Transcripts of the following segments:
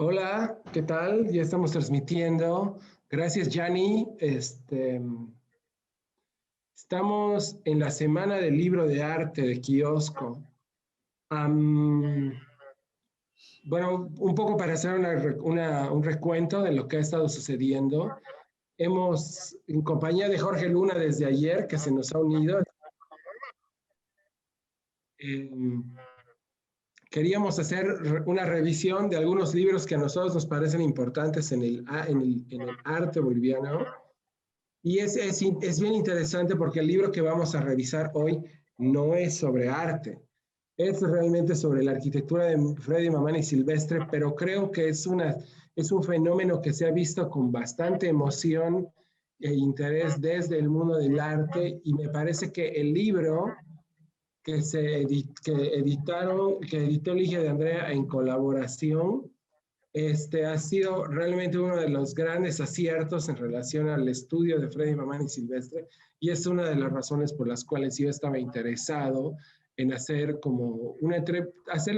Hola, ¿qué tal? Ya estamos transmitiendo. Gracias, Gianni. Estamos en la Semana del Libro de Arte de Kiosco. Am, bueno, un poco para hacer un recuento de lo que ha estado sucediendo. Hemos, en compañía de Jorge Luna desde ayer, que se nos ha unido, em, queríamos hacer una revisión de algunos libros que a nosotros nos parecen importantes en el arte boliviano. Y es bien interesante porque el libro que vamos a revisar hoy no es sobre arte, es realmente sobre la arquitectura de Freddy Mamani Silvestre, pero creo que es un fenómeno que se ha visto con bastante emoción e interés desde el mundo del arte y me parece que el libro que editó Ligia de Andrea en colaboración ha sido realmente uno de los grandes aciertos en relación al estudio de Freddy Mamani Silvestre y es una de las razones por las cuales yo estaba interesado en hacerle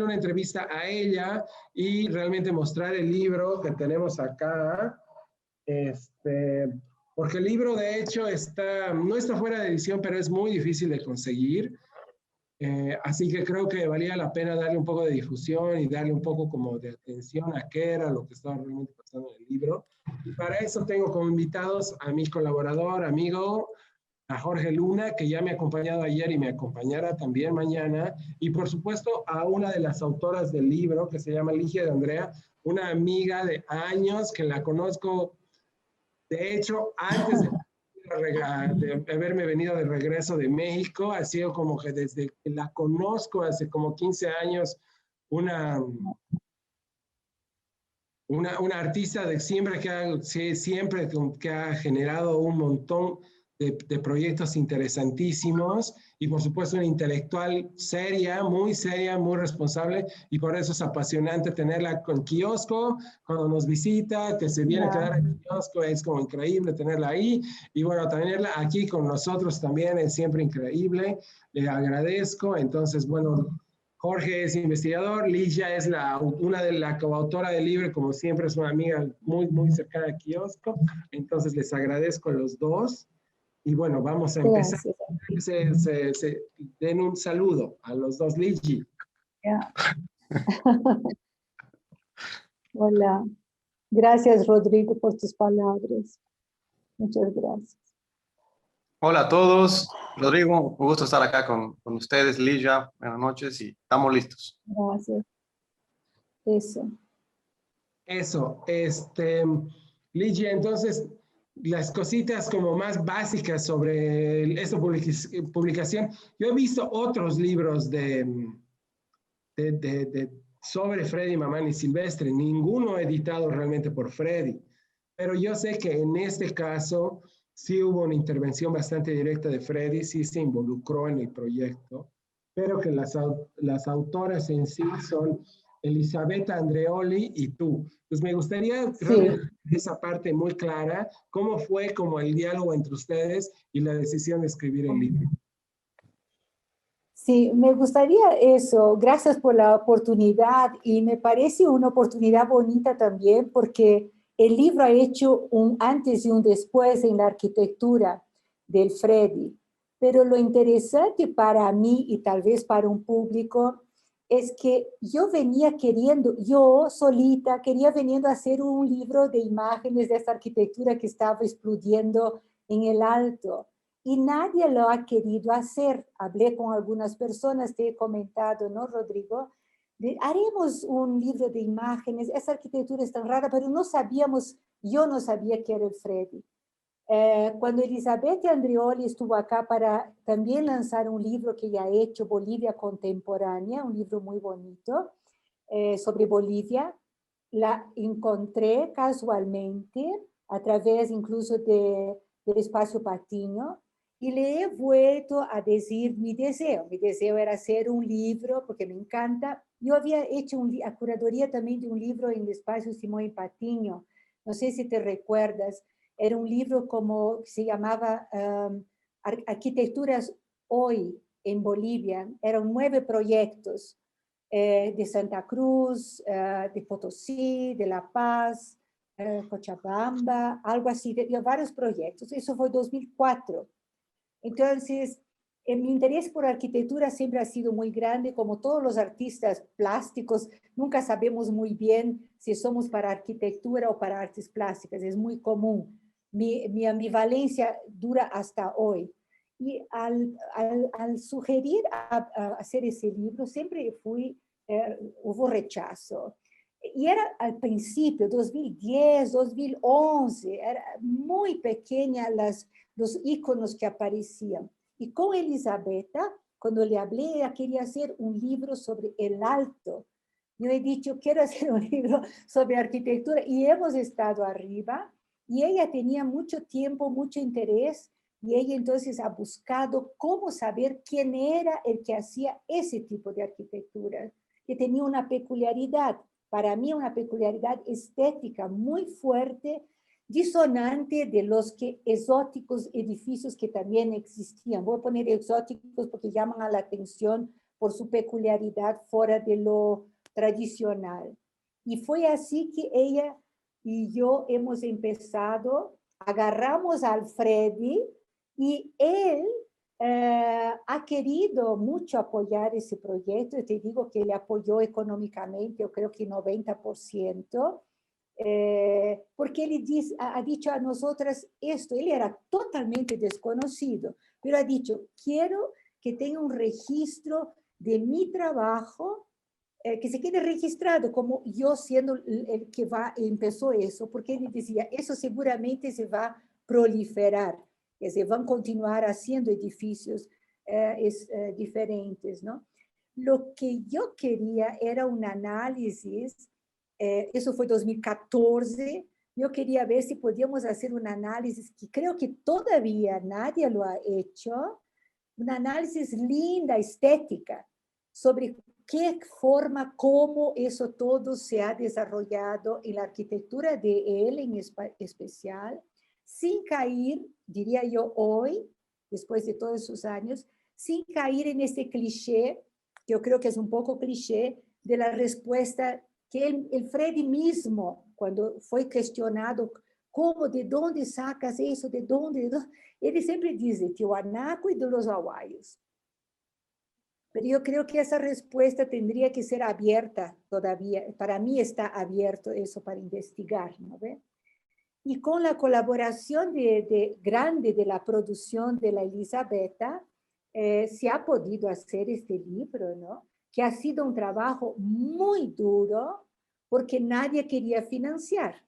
una entrevista a ella y realmente mostrar el libro que tenemos acá. Este, Porque el libro de hecho no está fuera de edición, pero es muy difícil de conseguir. Así que creo que valía la pena darle un poco de difusión y darle un poco como de atención a qué era lo que estaba realmente pasando en el libro. Y para eso tengo como invitados a mi colaborador, amigo, a Jorge Luna, que ya me ha acompañado ayer y me acompañará también mañana. Y por supuesto a una de las autoras del libro, que se llama Ligia de Andrea, una amiga de años que la conozco, de hecho, antes de haberme venido de regreso de México, ha sido como que desde que la conozco hace como 15 años, una, una artista de siempre que ha generado un montón de proyectos interesantísimos y por supuesto una intelectual seria, muy responsable y por eso es apasionante tenerla con Kiosco cuando nos visita, que se viene a quedar en Kiosco, es como increíble tenerla ahí y bueno, tenerla aquí con nosotros también es siempre increíble, le agradezco, entonces bueno, Jorge es investigador, Ligia es una de la coautora del libro, como siempre es una amiga muy, muy cercana a Kiosco, entonces les agradezco a los dos. Y bueno, vamos a empezar. Gracias. Se den un saludo a los dos, Ligi. Yeah. Hola. Gracias, Rodrigo, por tus palabras. Muchas gracias. Hola a todos. Rodrigo, un gusto estar acá con ustedes. Ligia, buenas noches y estamos listos. Gracias. Eso, Ligia, entonces, las cositas como más básicas sobre esta publicación. Yo he visto otros libros sobre Freddy Mamani Silvestre, ninguno editado realmente por Freddy, pero yo sé que en este caso sí hubo una intervención bastante directa de Freddy, sí se involucró en el proyecto, pero que las autoras en sí son Elisabetta Andreoli y tú. Pues me gustaría realmente esa parte muy clara, cómo fue como el diálogo entre ustedes y la decisión de escribir el libro. Sí, me gustaría eso. Gracias por la oportunidad y me parece una oportunidad bonita también porque el libro ha hecho un antes y un después en la arquitectura del Freddy. Pero lo interesante para mí y tal vez para un público es que yo venía queriendo, yo solita, quería veniendo a hacer un libro de imágenes de esta arquitectura que estaba explodiendo en el alto. Y nadie lo ha querido hacer. Hablé con algunas personas, te he comentado, ¿no, Rodrigo? Haremos un libro de imágenes, esa arquitectura es tan rara, pero no sabíamos, yo no sabía que era el Freddy. Cuando Elisabetta Andreoli estuvo acá para también lanzar un libro que ya ha hecho, Bolivia Contemporánea, un libro muy bonito sobre Bolivia, la encontré casualmente a través incluso del espacio Patiño y le he vuelto a decir mi deseo. Mi deseo era hacer un libro porque me encanta. Yo había hecho a curaduría también de un libro en el espacio Simón Patiño. No sé si te recuerdas. Era un libro como se llamaba Arquitecturas Hoy en Bolivia. Eran 9 proyectos de Santa Cruz, de Potosí, de La Paz, Cochabamba, algo así, de varios proyectos. Eso fue 2004. Entonces, mi interés por arquitectura siempre ha sido muy grande, como todos los artistas plásticos, nunca sabemos muy bien si somos para arquitectura o para artes plásticas, es muy común. Mi ambivalencia dura hasta hoy. Y al sugerir a hacer ese libro, siempre hubo rechazo. Y era al principio, 2010, 2011, era muy pequeña los iconos que aparecían. Y con Elisabetta, cuando le hablé, ella quería hacer un libro sobre el alto. Yo he dicho, quiero hacer un libro sobre arquitectura, y hemos estado arriba, y ella tenía mucho tiempo, mucho interés, y ella entonces ha buscado cómo saber quién era el que hacía ese tipo de arquitectura, que tenía una peculiaridad, para mí una peculiaridad estética muy fuerte, disonante de los exóticos edificios que también existían. Voy a poner exóticos porque llaman a la atención por su peculiaridad fuera de lo tradicional. Y fue así que ella y yo hemos empezado, agarramos a Alfredi y él ha querido mucho apoyar ese proyecto. Y te digo que le apoyó económicamente, yo creo que 90%. Porque él ha dicho a nosotras esto, él era totalmente desconocido, pero ha dicho, quiero que tenga un registro de mi trabajo, que se quede registrado como yo siendo el que empezó eso, porque él decía, eso seguramente se va a proliferar, que se van a continuar haciendo edificios diferentes, ¿no? Lo que yo quería era un análisis. Eso fue 2014, yo quería ver si podíamos hacer un análisis que creo que todavía nadie lo ha hecho, un análisis linda, estética, sobre qué forma, cómo eso todo se ha desarrollado en la arquitectura de él en especial, sin caer, diría yo hoy, después de todos esos años, sin caer en ese cliché, yo creo que es un poco cliché, de la respuesta que el Freddy mismo, cuando fue cuestionado, ¿cómo, de dónde sacas eso, de dónde? Él siempre dice, Tiwanaku y de los hawaios. Pero yo creo que esa respuesta tendría que ser abierta todavía. Para mí está abierto eso para investigar, ¿no ve? Y con la colaboración grande de la producción de la Elisabetta, se ha podido hacer este libro, ¿no? Que ha sido un trabajo muy duro porque nadie quería financiar.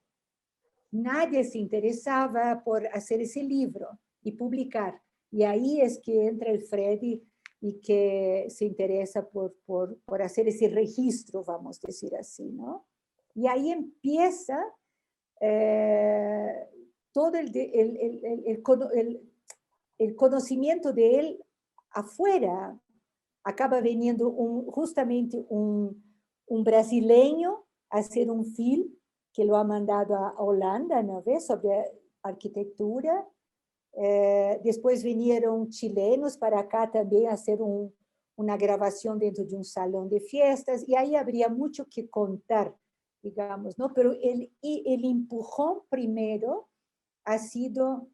Nadie se interesaba por hacer ese libro y publicar. Y ahí es que entra el Freddy y que se interesa por hacer ese registro, vamos a decir así, ¿no? Y ahí empieza todo el conocimiento de él afuera. Acaba viniendo justamente un brasileño a hacer un film que lo ha mandado a Holanda, ¿no ves? Sobre arquitectura. Después vinieron chilenos para acá también a hacer una grabación dentro de un salón de fiestas, y ahí habría mucho que contar, digamos, ¿no? Pero el empujón primero ha sido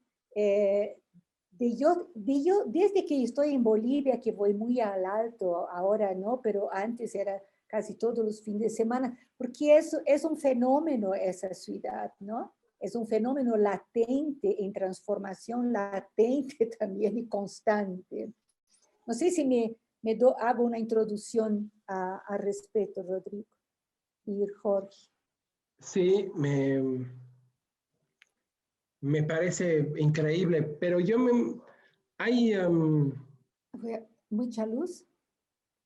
desde que estoy en Bolivia, que voy muy al alto, ahora no, pero antes era casi todos los fines de semana, porque eso es un fenómeno, esa ciudad, ¿no? Es un fenómeno latente, en transformación latente también y constante. No sé si hago una introducción al respecto, Rodrigo y Jorge. Sí, me parece increíble, pero hay... ¿Mucha luz?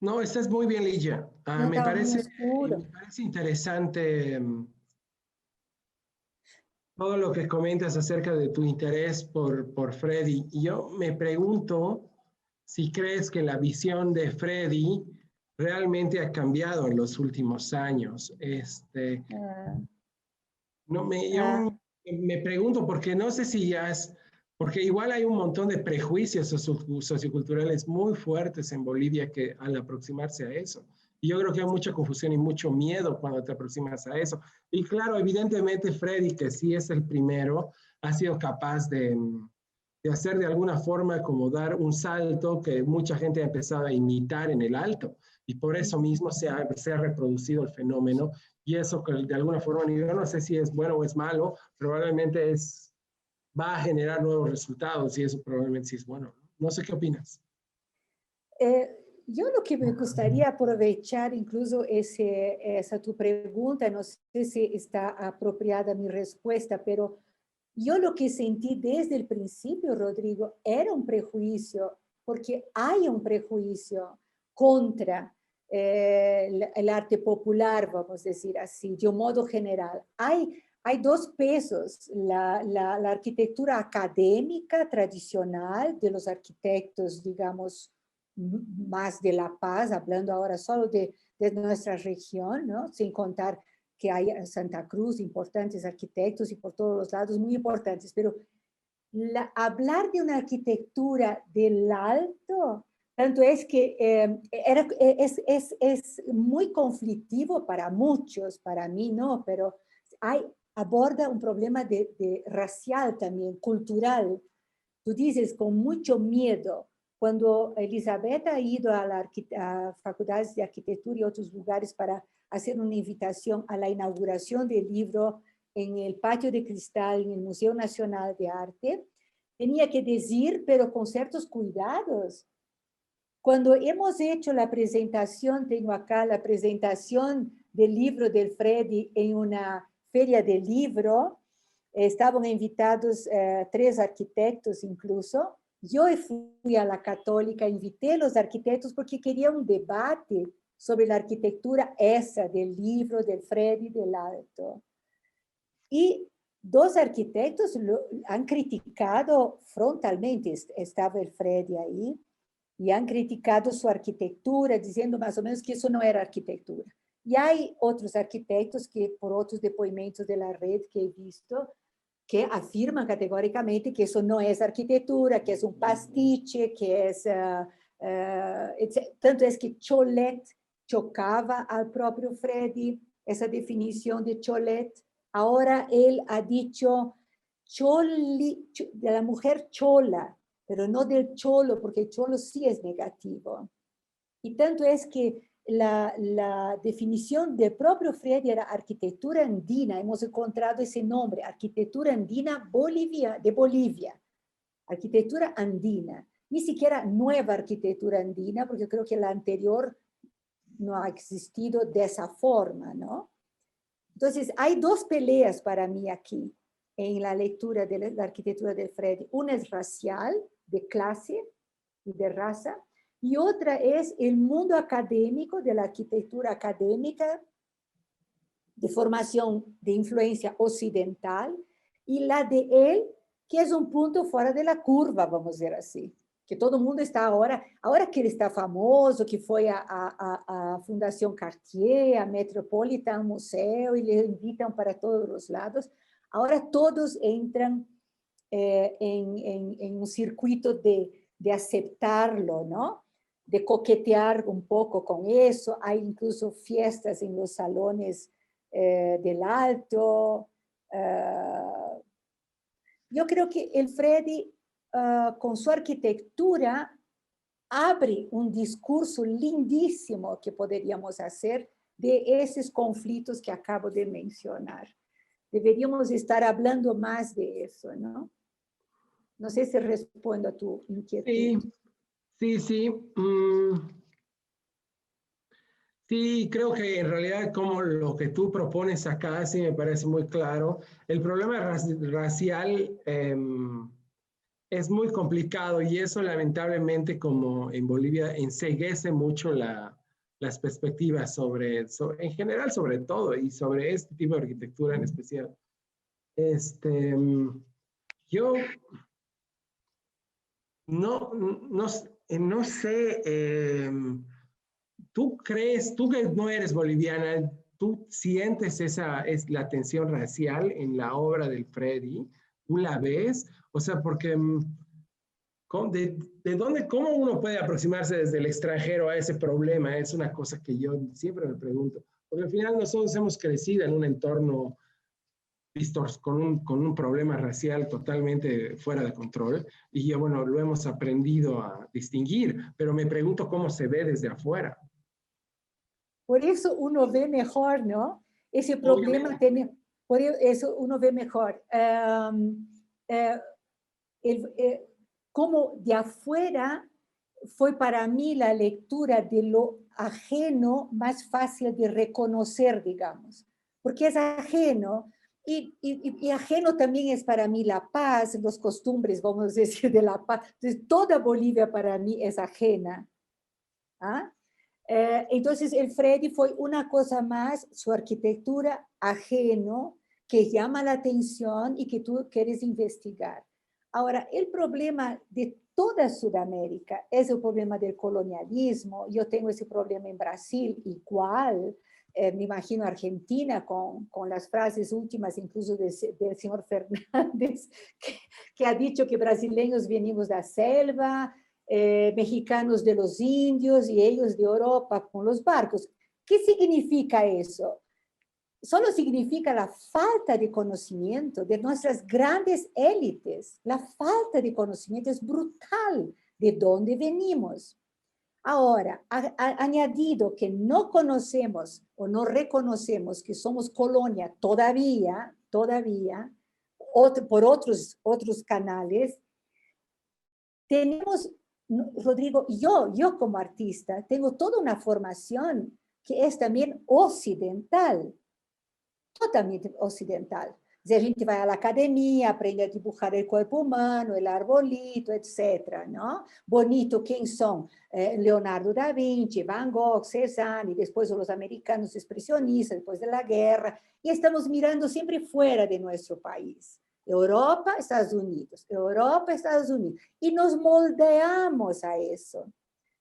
No, estás muy bien, Ligia. No, Me parece interesante todo lo que comentas acerca de tu interés por Freddy. Y yo me pregunto si crees que la visión de Freddy realmente ha cambiado en los últimos años. Yo me pregunto, porque no sé si porque igual hay un montón de prejuicios socioculturales muy fuertes en Bolivia que al aproximarse a eso. Y yo creo que hay mucha confusión y mucho miedo cuando te aproximas a eso. Y claro, evidentemente Freddy, que sí es el primero, ha sido capaz de hacer de alguna forma como dar un salto que mucha gente ha empezado a imitar en el alto. Y por eso mismo se ha reproducido el fenómeno. Y eso que de alguna forma, yo no sé si es bueno o es malo, probablemente va a generar nuevos resultados y eso probablemente sí es bueno. No sé qué opinas. Yo lo que me gustaría aprovechar incluso esa tu pregunta, no sé si está apropiada mi respuesta, pero yo lo que sentí desde el principio, Rodrigo, era un prejuicio, porque hay un prejuicio contra el arte popular, vamos a decir así, de un modo general. Hay dos pesos, la arquitectura académica tradicional de los arquitectos, digamos, más de La Paz, hablando ahora solo de nuestra región, ¿no? Sin contar que hay en Santa Cruz importantes arquitectos y por todos los lados muy importantes, pero hablar de una arquitectura del alto, tanto es que es muy conflictivo para muchos, para mí no, pero aborda un problema de racial también, cultural. Tú dices con mucho miedo. Cuando Elizabeth ha ido a facultades de arquitectura y otros lugares para hacer una invitación a la inauguración del libro en el Patio de Cristal, en el Museo Nacional de Arte, tenía que decir, pero con ciertos cuidados. Cuando hemos hecho la presentación, tengo acá la presentación del libro del Freddy en una feria de libro, estaban invitados 3 arquitectos incluso. Yo fui a la Católica, invité a los arquitectos porque quería un debate sobre la arquitectura esa del libro del Freddy del Alto. Y 2 arquitectos han criticado frontalmente, estaba el Freddy ahí, y han criticado su arquitectura, diciendo más o menos que eso no era arquitectura. Y hay otros arquitectos que, por otros depoimentos de la red que he visto, que afirman categóricamente que eso no es arquitectura, que es un pastiche, que es... tanto es que Cholet chocaba al propio Freddy, esa definición de Cholet. Ahora él ha dicho de la mujer chola, pero no del cholo, porque el cholo sí es negativo. Y tanto es que la definición del propio Freddy era arquitectura andina. Hemos encontrado ese nombre, arquitectura andina de Bolivia. Arquitectura andina. Ni siquiera nueva arquitectura andina, porque creo que la anterior no ha existido de esa forma, ¿no? Entonces, hay 2 peleas para mí aquí en la lectura de la arquitectura de Freddy. Una es racial, de clase y de raza, y otra es el mundo académico, de la arquitectura académica, de formación de influencia occidental, y la de él, que es un punto fuera de la curva, vamos a decir así. Que todo el mundo está ahora que ele está famoso, que foi a Fundação Cartier, a Metropolitan Museu, e le invitam para todos os lados, agora todos entram em um circuito de aceptarlo, ¿no? De coquetear un poco con eso. Hay incluso fiestas en los salones del Alto. Yo creo que el Freddy, con su arquitectura, abre un discurso lindísimo que podríamos hacer de esos conflictos que acabo de mencionar. Deberíamos estar hablando más de eso, ¿no? No sé si respondo a tu inquietud. Sí. Sí, creo que en realidad como lo que tú propones acá sí me parece muy claro. El problema racial es muy complicado y eso lamentablemente como en Bolivia enceguece mucho las perspectivas en general sobre todo y sobre este tipo de arquitectura en especial. Yo no sé, tú crees, tú que no eres boliviana, ¿tú sientes la tensión racial en la obra del Freddy? ¿Tú la ves? O sea, porque ¿Cómo uno puede aproximarse desde el extranjero a ese problema? Es una cosa que yo siempre me pregunto. Porque al final nosotros hemos crecido en un entorno con un problema racial totalmente fuera de control y yo, bueno, lo hemos aprendido a distinguir, pero me pregunto cómo se ve desde afuera. Por eso uno ve mejor, ¿no? Ese problema tiene, por eso uno ve mejor. Como de afuera fue para mí la lectura de lo ajeno más fácil de reconocer, digamos, porque es ajeno. Y ajeno también es para mí la paz, los costumbres, vamos a decir, de la paz. Entonces, toda Bolivia para mí es ajena. ¿Ah? Entonces, el Freddy fue una cosa más, su arquitectura ajeno, que llama la atención y que tú quieres investigar. Ahora, el problema de toda Sudamérica es el problema del colonialismo. Yo tengo ese problema en Brasil igual. Me imagino Argentina con las frases últimas incluso del señor Fernández, que ha dicho que brasileños venimos de la selva, mexicanos de los indios y ellos de Europa con los barcos. ¿Qué significa eso? Solo significa la falta de conocimiento de nuestras grandes élites. La falta de conocimiento es brutal de dónde venimos. Ahora, añadido que no conocemos o no reconocemos que somos colonia todavía, por otros canales, tenemos, Rodrigo, yo como artista tengo toda una formación que es también occidental, totalmente occidental. A gente vai à academia, aprende a dibujar o corpo humano, o arbolito, etc. Não? Bonito, quem são? Leonardo da Vinci, Van Gogh, Cézanne, depois os americanos expressionistas, depois da guerra, e estamos mirando sempre fora de nosso país. Europa, Estados Unidos, Europa, Estados Unidos, e nos moldeamos a isso.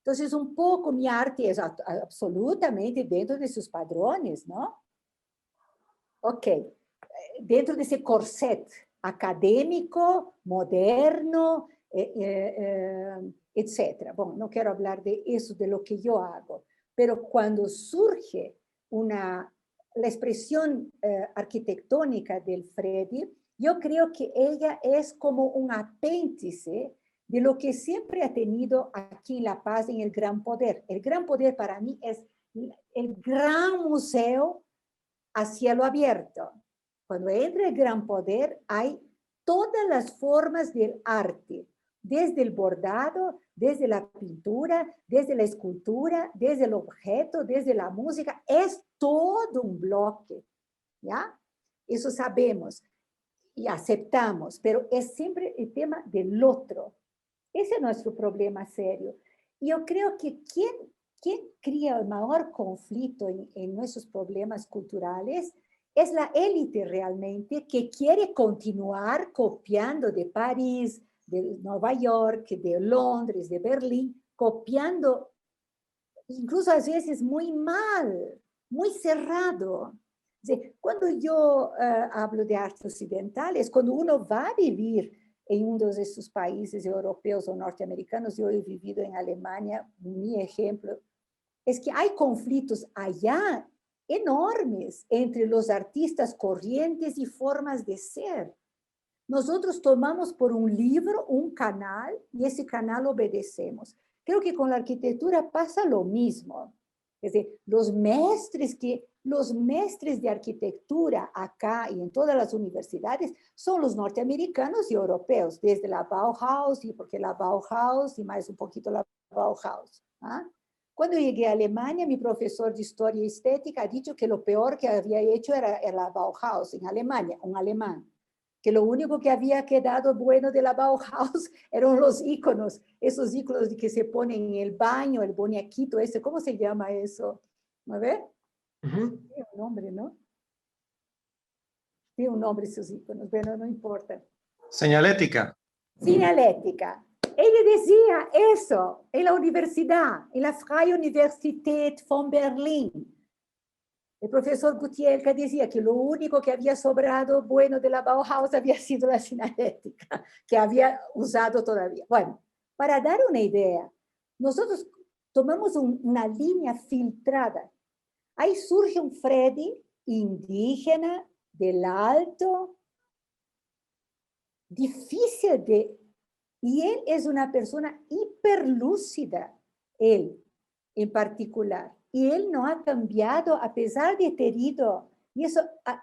Então, um pouco, minha arte é absolutamente dentro de seus padrões, não? Ok. Dentro desse corset acadêmico, moderno, etc. Bom, não quero falar de isso, de lo que eu hago, pero quando surge a expressão arquitectónica del Freddy, eu creio que ela é como um apêndice de lo que sempre ha tenido aqui em La Paz, em El Gran Poder. El Gran Poder para mim é o gran museu a cielo abierto. Cuando entra el Gran Poder, hay todas las formas del arte, desde el bordado, desde la pintura, desde la escultura, desde el objeto, desde la música, es todo un bloque, ¿ya? Eso sabemos y aceptamos, pero es siempre el tema del otro. Ese es nuestro problema serio. Y yo creo que quien crea el mayor conflicto en nuestros problemas culturales es la élite realmente que quiere continuar copiando de París, de Nueva York, de Londres, de Berlín, copiando, incluso a veces muy mal, muy cerrado. Cuando yo hablo de arte occidental, es cuando uno va a vivir en uno de esos países europeos o norteamericanos. Yo he vivido en Alemania, mi ejemplo es que hay conflictos allá enormes entre los artistas corrientes y formas de ser. Nosotros tomamos por un libro un canal y ese canal obedecemos. Creo que con la arquitectura pasa lo mismo. Es decir, los mestres de arquitectura acá y en todas las universidades son los norteamericanos y europeos, desde la Bauhaus, y porque la Bauhaus y más un poquito la Bauhaus. ¿Ah? Cuando llegué a Alemania, mi profesor de historia y estética ha dicho que lo peor que había hecho era la Bauhaus en Alemania, un alemán. Que lo único que había quedado bueno de la Bauhaus eran los íconos, esos íconos de que se ponen en el baño, el bonequito ese, ¿cómo se llama eso? ¿No ve? Tiene un nombre, ¿no? Tiene un nombre esos íconos, pero no importa. Señalética. Señalética. Ella decía eso en la universidad, en la Freie Universität von Berlin. El profesor Gutiérrez decía que lo único que había sobrado bueno de la Bauhaus había sido la señalética, que había usado todavía. Bueno, Para dar una idea, nosotros tomamos una línea filtrada. Ahí surge un Freddy indígena, del Alto, difícil de... Y él es una persona hiperlúcida, él en particular. Y él no ha cambiado a pesar de ter ido, y eso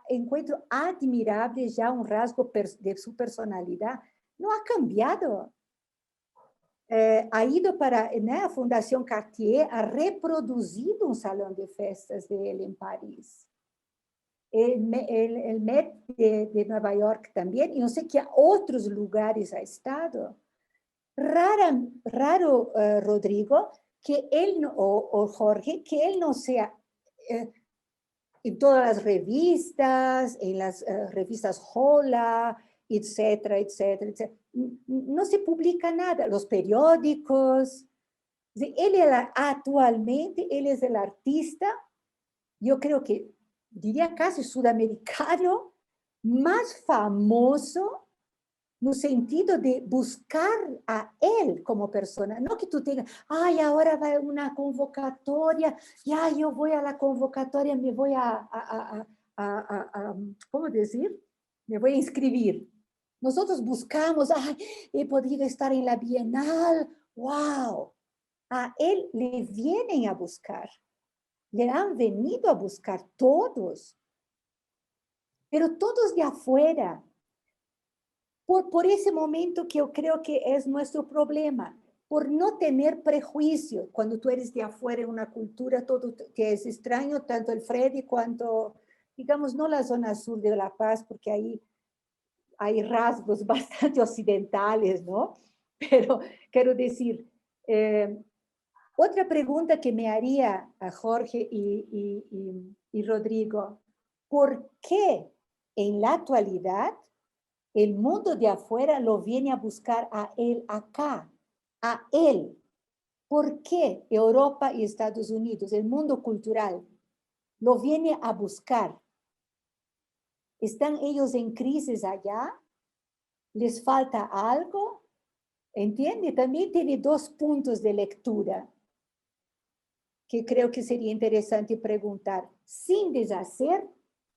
encuentro admirable ya un rasgo de su personalidad, no ha cambiado. Ha ido para la Fundación Cartier, ha reproducido un salón de festas de él en París. El Met de Nueva York también, y no sé qué a otros lugares ha estado. Raro, Rodrigo, que él no, o Jorge, que él no sea en todas las revistas, en las revistas Hola, etcétera, etcétera, etcétera. No se publica nada, los periódicos. Actualmente, él es el artista, yo creo que diría casi sudamericano, más famoso no sentido de buscar a él como persona. No que tú tengas, ay, ahora va una convocatoria, ya yo voy a la convocatoria, me voy ¿cómo decir? Me voy a inscribir. Nosotros buscamos, ay, he podido estar en la Bienal, wow. A él le vienen a buscar, le han venido a buscar todos, pero todos de afuera. Por ese momento que yo creo que es nuestro problema, por no tener prejuicio. Cuando tú eres de afuera en una cultura, todo que es extraño, tanto el Freddy cuanto, digamos, no la zona sur de La Paz, porque ahí hay rasgos bastante occidentales, ¿no? Pero quiero decir, otra pregunta que me haría a Jorge y Rodrigo, ¿por qué en la actualidad el mundo de afuera lo viene a buscar a él acá, a él? ¿Por qué Europa y Estados Unidos, el mundo cultural, lo viene a buscar? ¿Están ellos en crisis allá? ¿Les falta algo? ¿Entiende? También tiene dos puntos de lectura que creo que sería interesante preguntar, sin deshacer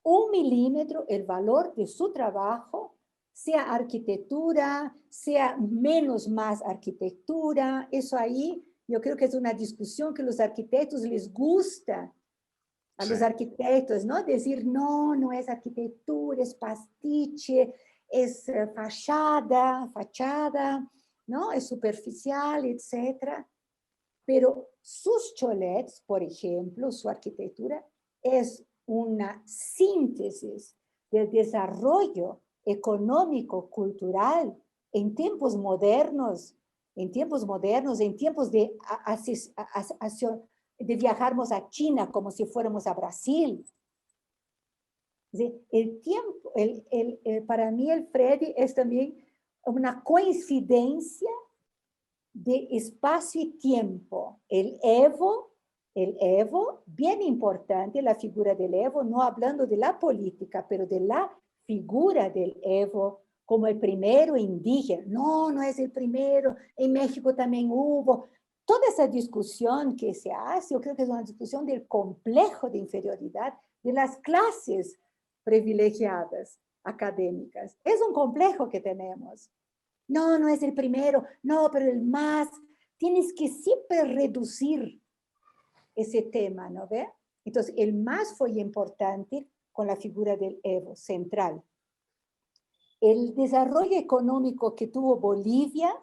1 milímetro el valor de su trabajo, sea arquitectura, sea menos más arquitectura. Eso ahí yo creo que es una discusión que los arquitectos les gusta, a los arquitectos, ¿no? Decir, no, no es arquitectura, es pastiche, es fachada, ¿no? Es superficial, etcétera. Pero sus cholets, por ejemplo, su arquitectura, es una síntesis del desarrollo económico, cultural, en tiempos modernos, en tiempos de viajarnos a China como si fuéramos a Brasil. El tiempo, para mí el Freddy es también una coincidencia de espacio y tiempo. El Evo, bien importante, la figura del Evo, no hablando de la política, pero de la figura del Evo como el primero indígena. No, no es el primero, en México también hubo. Toda esa discusión que se hace, yo creo que es una discusión del complejo de inferioridad de las clases privilegiadas académicas. Es un complejo que tenemos. No, no es el primero, no, pero el más. Tienes que siempre reducir ese tema, ¿no ve? Entonces, el más fue importante con la figura del Evo, central. El desarrollo económico que tuvo Bolivia,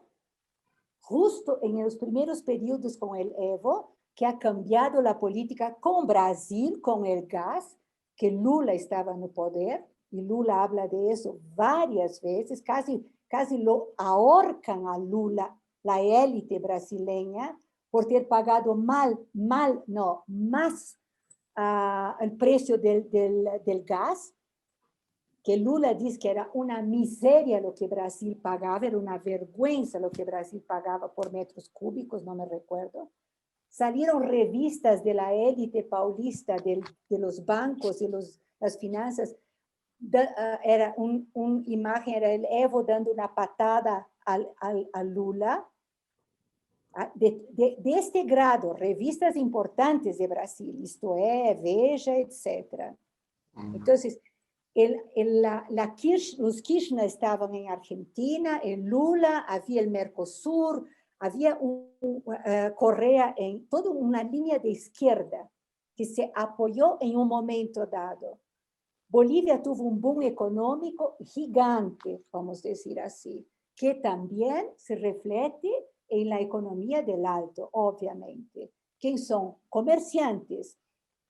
justo en los primeros periodos con el Evo, que ha cambiado la política con Brasil, con el gas, que Lula estaba en el poder, y Lula habla de eso varias veces, casi lo ahorcan a Lula, la élite brasileña, por ter pagado más el precio del gas, que Lula dice que era una miseria lo que Brasil pagaba, era una vergüenza lo que Brasil pagaba por metros cúbicos, no me recuerdo. Salieron revistas de la élite paulista, de los bancos y las finanzas. Era una imagen, era el Evo dando una patada a Lula, de este grado, revistas importantes de Brasil, isto é, Veja, etc. Entonces, los Kirchner estaban en Argentina, el Lula, había el Mercosur, había Correa en toda una línea de izquierda que se apoyó en un momento dado. Bolivia tuvo un boom económico gigante, vamos a decir así, que también se refleja en la economía del Alto, obviamente. ¿Quién son? Comerciantes,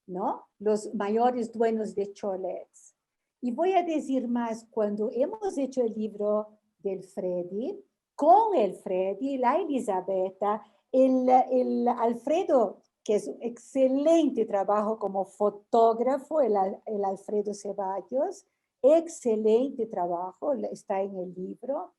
¿no? Los mayores dueños de cholets. Y voy a decir más, cuando hemos hecho el libro del Freddy, con el Freddy, la Elisabetta, el Alfredo, que es un excelente trabajo como fotógrafo, el Alfredo Ceballos, excelente trabajo, está en el libro.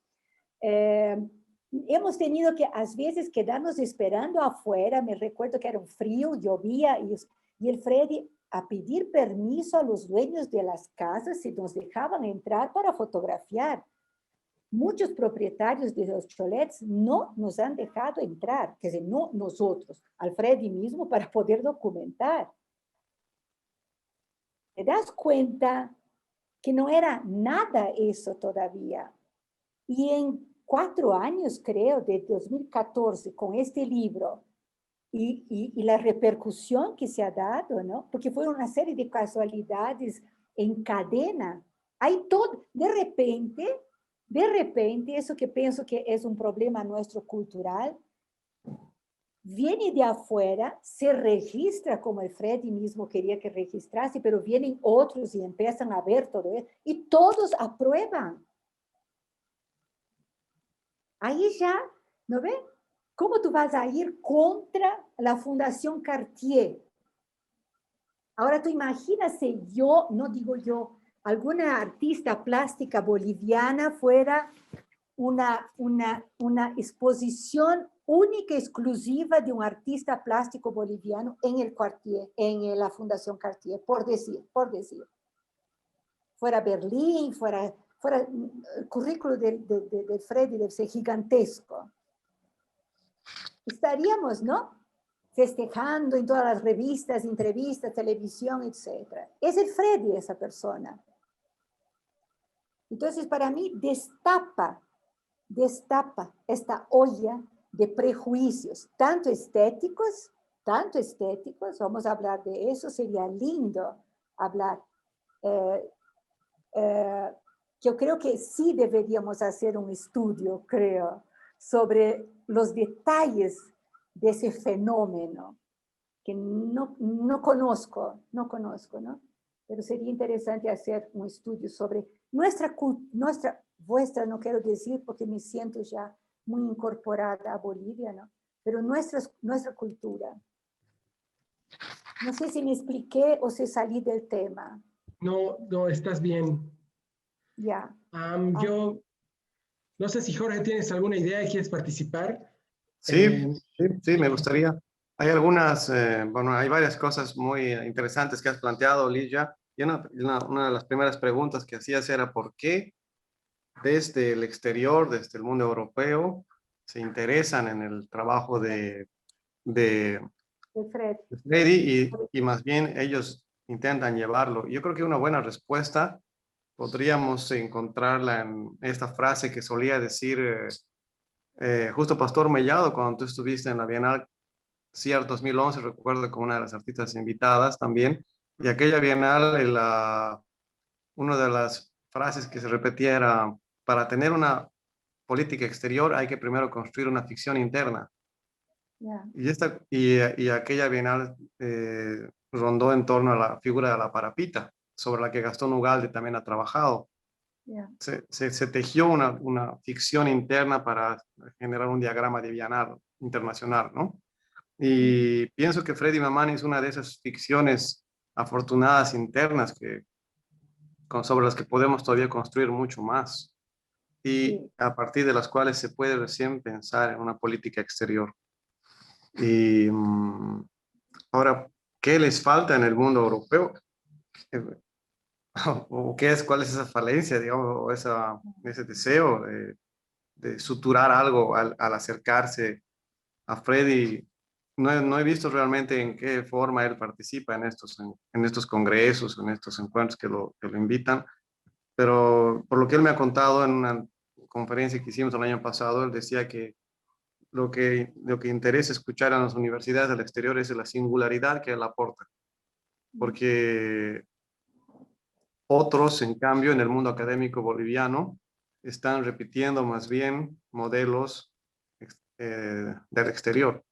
Hemos tenido que a veces quedarnos esperando afuera, me recuerdo que era un frío, llovía, y el Freddy a pedir permiso a los dueños de las casas si nos dejaban entrar para fotografiar. Muchos propietarios de los cholets no nos han dejado entrar, que decir, no nosotros, al Freddy mismo para poder documentar. ¿Te das cuenta que no era nada eso todavía? Y en 4 años, creo, de 2014, con este libro, y la repercusión que se ha dado, ¿no? Porque fue una serie de casualidades en cadena. Hay todo, de repente, eso que pienso que es un problema nuestro cultural, viene de afuera, se registra como el Freddy mismo quería que registrase, pero vienen otros y empiezan a ver todo eso, y todos aprueban. Ahí ya, ¿no ven? ¿Cómo tú vas a ir contra la Fundación Cartier? Ahora tú imagínate yo, no digo yo, alguna artista plástica boliviana fuera una exposición única, exclusiva de un artista plástico boliviano en el Cartier, en la Fundación Cartier, por decir. Fuera Berlín, fuera el currículo del Freddy debe ser gigantesco. Estaríamos, ¿no? Festejando en todas las revistas, entrevistas, televisión, etc. Es el Freddy esa persona. Entonces, para mí, destapa esta olla de prejuicios, tanto estéticos, vamos a hablar de eso, sería lindo hablar. Yo creo que sí deberíamos hacer un estudio, creo, sobre los detalles de ese fenómeno que no conozco, ¿no? Pero sería interesante hacer un estudio sobre vuestra, no quiero decir porque me siento ya muy incorporada a Bolivia, ¿no? Pero nuestra cultura. No sé si me expliqué o si salí del tema. No, estás bien. Ya. Yo no sé si Jorge tienes alguna idea y quieres participar. Sí, sí, me gustaría. Hay algunas, bueno, hay varias cosas muy interesantes que has planteado, Ligia. Y una de las primeras preguntas que hacías era ¿por qué desde el exterior, desde el mundo europeo, se interesan en el trabajo de Freddy y más bien ellos intentan llevarlo? Yo creo que una buena respuesta podríamos encontrarla en esta frase que solía decir justo Pastor Mellado cuando tú estuviste en la Bienal CIAR 2011, recuerdo como una de las artistas invitadas también, y aquella Bienal, una de las frases que se repetía era, para tener una política exterior hay que primero construir una ficción interna. Yeah. Y aquella Bienal rondó en torno a la figura de la parapita, sobre la que Gastón Ugalde también ha trabajado. Yeah. Se tejió una ficción interna para generar un diagrama de Bienal internacional, ¿no? Y pienso que Freddy Mamani es una de esas ficciones afortunadas internas sobre las que podemos todavía construir mucho más y a partir de las cuales se puede recién pensar en una política exterior. Y ahora, ¿qué les falta en el mundo europeo? ¿O cuál es esa falencia, digamos, o ese deseo de suturar algo al acercarse a Freddy, no he visto realmente en qué forma él participa en estos congresos, en estos encuentros que lo invitan, pero por lo que él me ha contado en una conferencia que hicimos el año pasado, él decía que lo que interesa escuchar a las universidades del exterior es la singularidad que él aporta, porque otros, en cambio, en el mundo académico boliviano, están repitiendo más bien modelos del exterior,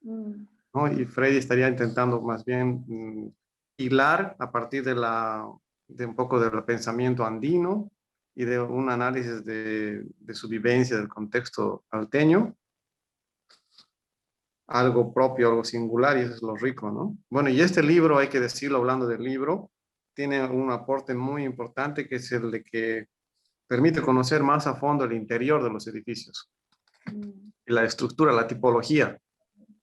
Mm, ¿no? Y Freddy estaría intentando más bien hilar a partir de un poco del pensamiento andino y de un análisis de su vivencia del contexto alteño, algo propio, algo singular, y eso es lo rico, ¿no? Bueno, y este libro, hay que decirlo, hablando del libro, tiene un aporte muy importante que es el de que permite conocer más a fondo el interior de los edificios, mm, y la estructura, la tipología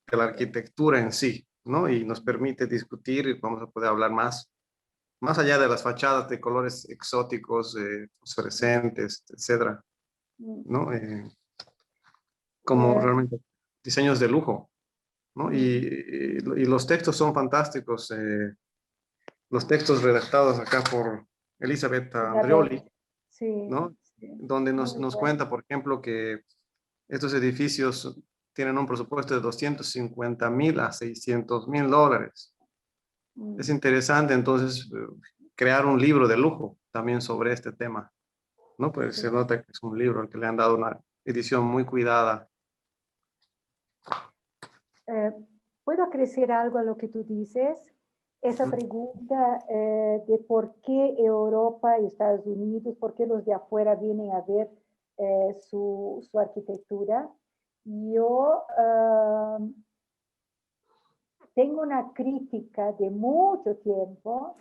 de la arquitectura en sí, ¿no? Y nos permite discutir y vamos a poder hablar más allá de las fachadas de colores exóticos, fosforescentes, etcétera, mm, ¿no? Como eh, realmente diseños de lujo, ¿no? mm. Y los textos son fantásticos, los textos redactados acá por Elizabeth Isabel, Andreoli, sí, ¿no? sí, Donde muy nos bueno. cuenta, por ejemplo, que estos edificios tienen un presupuesto de 250.000 a 600.000 dólares. Es Mm, interesante entonces crear un libro de lujo también sobre este tema, ¿no? Pues sí. se nota que es un libro al que le han dado una edición muy cuidada. Eh, ¿Puedo acrescer algo a lo que tú dices? Esa pregunta de por qué Europa y Estados Unidos, por qué los de afuera vienen a ver su arquitectura. Yo tengo una crítica de mucho tiempo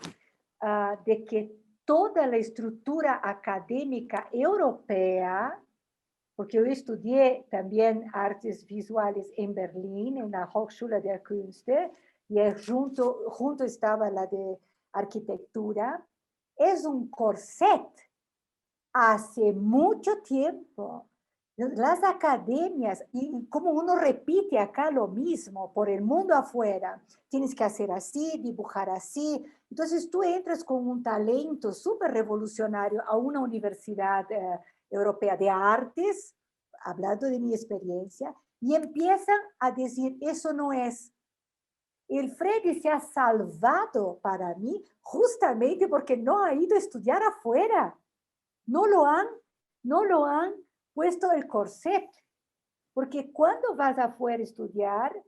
de que toda la estructura académica europea, porque yo estudié también artes visuales en Berlín, en la Hochschule der Künste, y junto estaba la de arquitectura, es un corset hace mucho tiempo. Las academias, y como uno repite acá lo mismo por el mundo afuera, tienes que hacer así, dibujar así. Entonces tú entras con un talento súper revolucionario a una universidad europea de artes, hablando de mi experiencia, y empiezan a decir, eso no es. El Freddy se ha salvado para mí justamente porque no ha ido a estudiar afuera. No lo han, no lo han puesto el corset, porque cuando vas afuera a estudiar,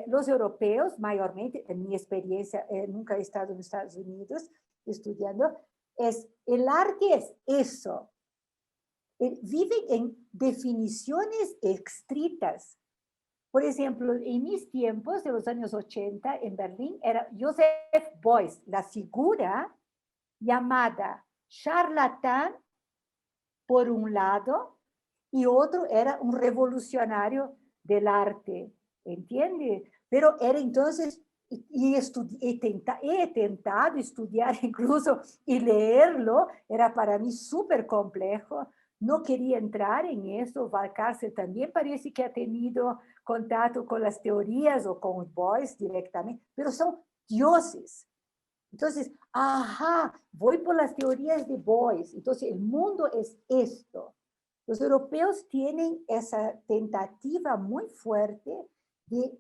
los europeos, mayormente, en mi experiencia, nunca he estado en Estados Unidos estudiando, el arte es eso. Viven en definiciones estrictas. Por ejemplo, en mis tiempos de los años 80 en Berlín era Joseph Beuys, la figura llamada charlatán por un lado, y otro era un revolucionario del arte, ¿entiende? Pero era entonces, he tentado estudiar incluso y leerlo, era para mí súper complejo, no quería entrar en eso. Valcárcel también parece que ha tenido contacto con las teorías o con Beuys directamente, pero son dioses. Entonces, ajá, voy por las teorías de Beuys. Entonces, el mundo es esto. Los europeos tienen esa tentativa muy fuerte de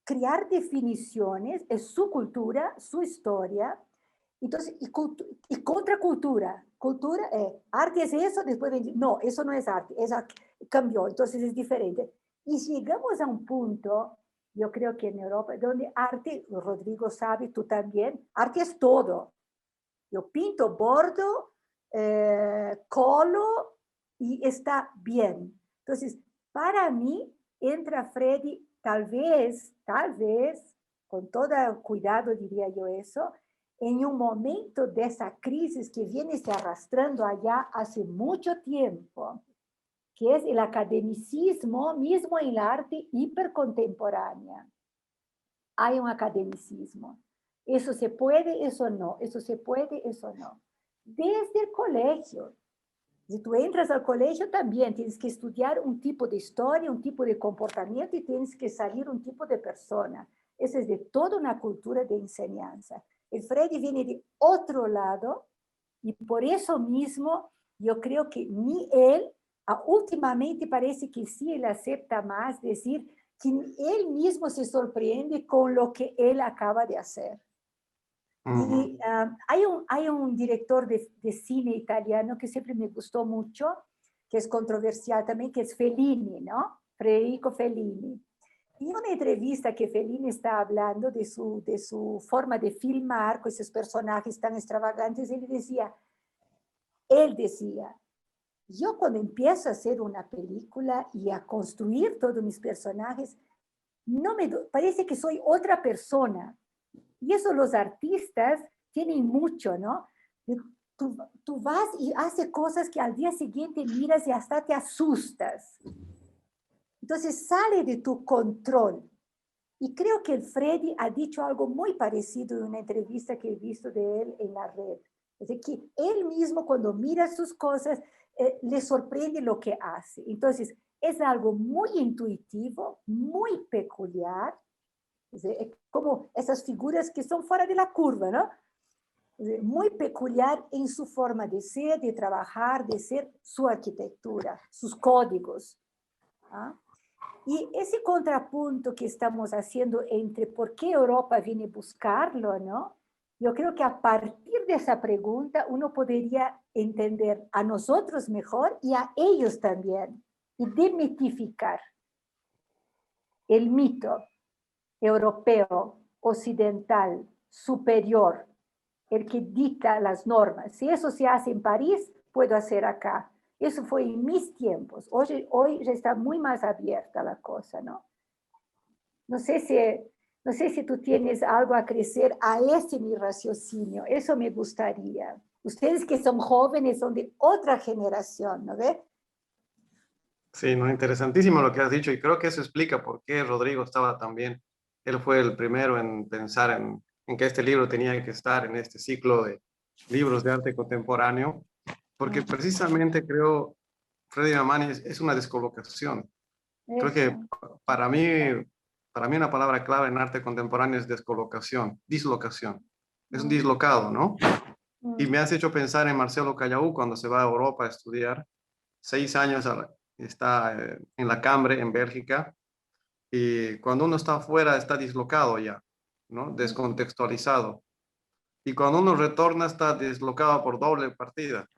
crear definiciones, es su cultura, su historia. Entonces, y contracultura. Cultura, arte es eso, después ven, no, eso no es arte, cambió, entonces es diferente. Y llegamos a un punto, yo creo que en Europa, donde arte, Rodrigo sabe, tú también, arte es todo. Yo pinto, bordo, colo y está bien. Entonces, para mí, entra Freddy, tal vez, con todo cuidado diría yo eso, en un momento de esa crisis que viene se arrastrando allá hace mucho tiempo, que es el academicismo mismo en el arte hipercontemporánea. Hay un academicismo. Eso se puede, eso no. Eso se puede, eso no. Desde el colegio. Si tú entras al colegio también tienes que estudiar un tipo de historia, un tipo de comportamiento y tienes que salir un tipo de persona. Eso es de toda una cultura de enseñanza. El Freddy viene de otro lado y por eso mismo yo creo que ni él, últimamente parece que sí él acepta más, decir que él mismo se sorprende con lo que él acaba de hacer. Y hay un director de cine italiano que siempre me gustó mucho, que es controversial también, que es Fellini, ¿no? Federico Fellini. Y una entrevista que Fellini está hablando de su forma de filmar con esos personajes tan extravagantes, él decía, yo cuando empiezo a hacer una película y a construir todos mis personajes, parece que soy otra persona. Y eso los artistas tienen mucho, ¿no? Tú vas y haces cosas que al día siguiente miras y hasta te asustas. Entonces sale de tu control. Y creo que el Freddy ha dicho algo muy parecido en una entrevista que he visto de él en la red. Es decir, que él mismo cuando mira sus cosas, le sorprende lo que hace. Entonces, es algo muy intuitivo, muy peculiar, es como esas figuras que son fuera de la curva, ¿no? Muy peculiar en su forma de ser, de trabajar, de ser su arquitectura, sus códigos. ¿Ah? Y ese contrapunto que estamos haciendo entre por qué Europa viene a buscarlo, ¿no? Yo creo que a partir de esa pregunta uno podría entender a nosotros mejor y a ellos también, y demitificar el mito europeo, occidental, superior, el que dicta las normas. Si eso se hace en París, puedo hacer acá. Eso fue en mis tiempos. Hoy ya está muy más abierta la cosa, ¿no? No sé si tú tienes algo a crecer a ese mi raciocinio. Eso me gustaría. Ustedes que son jóvenes son de otra generación, ¿no ve? Sí, no, interesantísimo lo que has dicho y creo que eso explica por qué Rodrigo estaba tan bien. Él fue el primero en pensar en que este libro tenía que estar en este ciclo de libros de arte contemporáneo, porque precisamente creo, Freddy Mamani es una descolocación. Creo que para mí una palabra clave en arte contemporáneo es descolocación, dislocación. Es un dislocado, ¿no? Y me has hecho pensar en Marcelo Callaú cuando se va a Europa a estudiar. 6 años está en la Cambre, en Bélgica, y cuando uno está afuera está dislocado ya, ¿no? Descontextualizado. Y cuando uno retorna está deslocado por doble partida.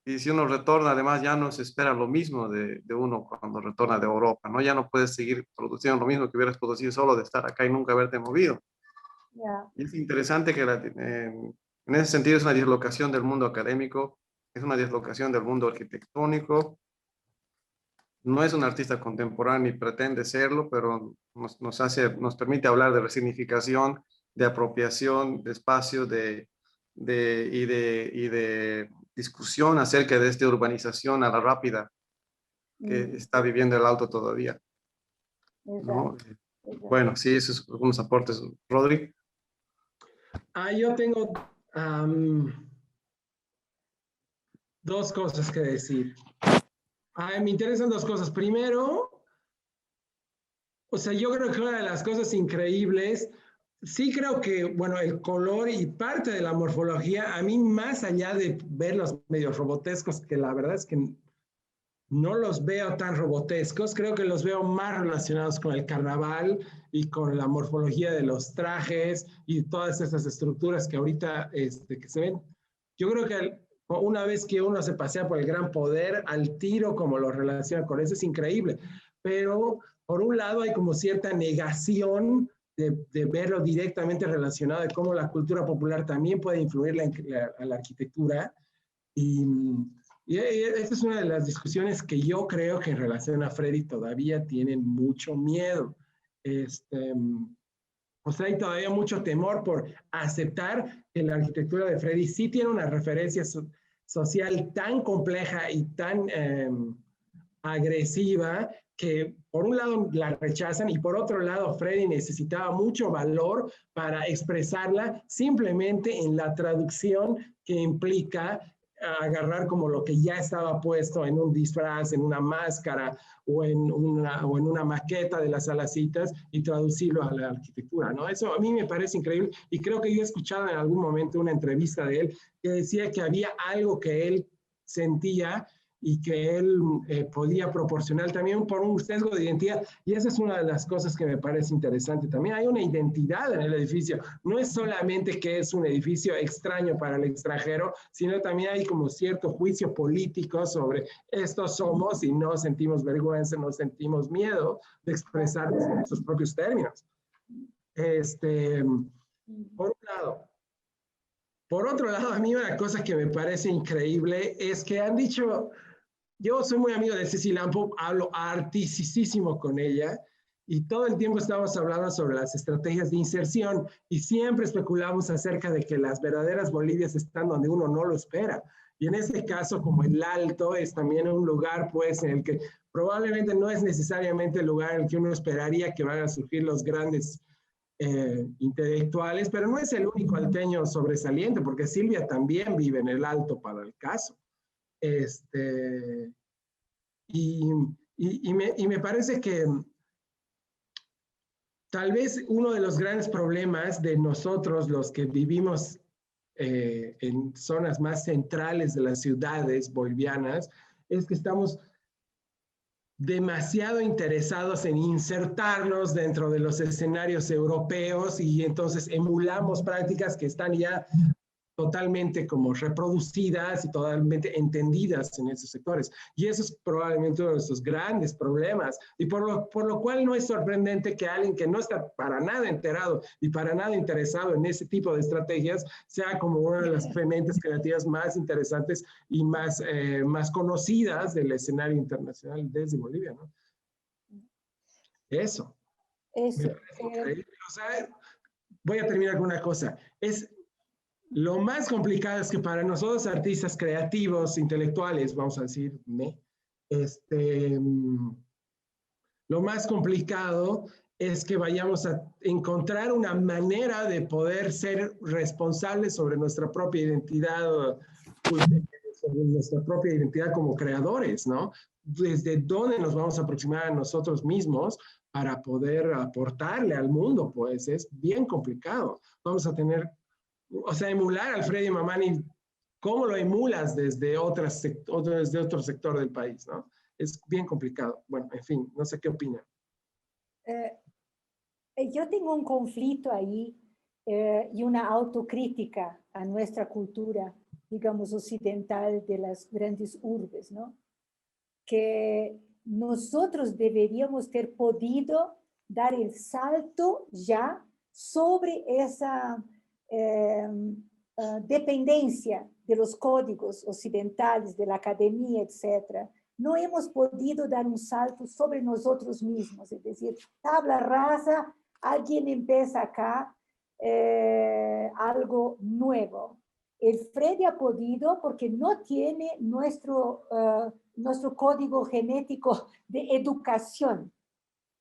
Y si uno retorna, además ya no se espera lo mismo de uno cuando retorna de Europa, ¿no? Ya no puedes seguir produciendo lo mismo que hubieras producido solo de estar acá y nunca haberte movido. Yeah. Y es interesante que en ese sentido es una dislocación del mundo académico, es una dislocación del mundo arquitectónico. No es un artista contemporáneo ni pretende serlo, pero nos permite hablar de resignificación, de apropiación de espacio, y de discusión acerca de esta urbanización a la rápida que está viviendo el Alto todavía, ¿no? Bueno, sí, esos son algunos aportes. Rodri. Yo tengo dos cosas que decir. Me interesan dos cosas. Primero, o sea, yo creo que una de las cosas increíbles, sí creo que, bueno, el color y parte de la morfología, a mí más allá de ver los medios robotescos, que la verdad es que no los veo tan robotescos, creo que los veo más relacionados con el carnaval y con la morfología de los trajes y todas esas estructuras que ahorita que se ven. Yo creo que una vez que uno se pasea por el gran poder, al tiro como lo relaciona con eso, es increíble. Pero por un lado hay como cierta negación de verlo directamente relacionado, de cómo la cultura popular también puede influir a la arquitectura. Y esta es una de las discusiones que yo creo que en relación a Freddy todavía tienen mucho miedo. O sea, hay todavía mucho temor por aceptar que la arquitectura de Freddy sí tiene una referencia social tan compleja y tan agresiva que por un lado la rechazan y por otro lado Freddy necesitaba mucho valor para expresarla simplemente en la traducción que implica agarrar como lo que ya estaba puesto en un disfraz, en una máscara o en una maqueta de las alacitas y traducirlo a la arquitectura, ¿no? Eso a mí me parece increíble y creo que yo he escuchado en algún momento una entrevista de él que decía que había algo que él sentía y que él podía proporcionar también por un sesgo de identidad. Y esa es una de las cosas que me parece interesante. También hay una identidad en el edificio. No es solamente que es un edificio extraño para el extranjero, sino también hay como cierto juicio político sobre estos somos y no sentimos vergüenza, no sentimos miedo de expresarnos en nuestros propios términos. Por un lado. Por otro lado, a mí una cosa que me parece increíble es que han dicho, yo soy muy amigo de Ceci Lampo, hablo hartísimo con ella y todo el tiempo estamos hablando sobre las estrategias de inserción y siempre especulamos acerca de que las verdaderas Bolivias están donde uno no lo espera. Y en este caso, como el Alto es también un lugar pues en el que probablemente no es necesariamente el lugar en el que uno esperaría que van a surgir los grandes intelectuales, pero no es el único alteño sobresaliente, porque Silvia también vive en el Alto para el caso. Y me parece que tal vez uno de los grandes problemas de nosotros, los que vivimos en zonas más centrales de las ciudades bolivianas, es que estamos demasiado interesados en insertarnos dentro de los escenarios europeos y entonces emulamos prácticas que están ya totalmente como reproducidas y totalmente entendidas en esos sectores. Y eso es probablemente uno de esos grandes problemas. Y por lo cual no es sorprendente que alguien que no está para nada enterado y para nada interesado en ese tipo de estrategias sea como una de las mentes creativas más interesantes y más conocidas del escenario internacional desde Bolivia, ¿no? Eso. Me parece increíble. O sea, voy a terminar con una cosa. Lo más complicado es que para nosotros artistas creativos, intelectuales, vamos a decir, lo más complicado es que vayamos a encontrar una manera de poder ser responsables sobre nuestra propia identidad, sobre nuestra propia identidad como creadores, ¿no? Desde dónde nos vamos a aproximar a nosotros mismos para poder aportarle al mundo, pues es bien complicado. Vamos a tener, o sea, emular al Freddy Mamani, ¿cómo lo emulas desde otro sector del país, ¿no? Es bien complicado. Bueno, en fin, no sé qué opinan. Yo tengo un conflicto ahí y una autocrítica a nuestra cultura, digamos, occidental de las grandes urbes, ¿no? Que nosotros deberíamos ter podido dar el salto ya sobre esa dependencia de los códigos occidentales, de la academia, etc. No hemos podido dar un salto sobre nosotros mismos, es decir, tabla rasa, alguien empieza acá algo nuevo. El Freddy ha podido porque no tiene nuestro código genético de educación,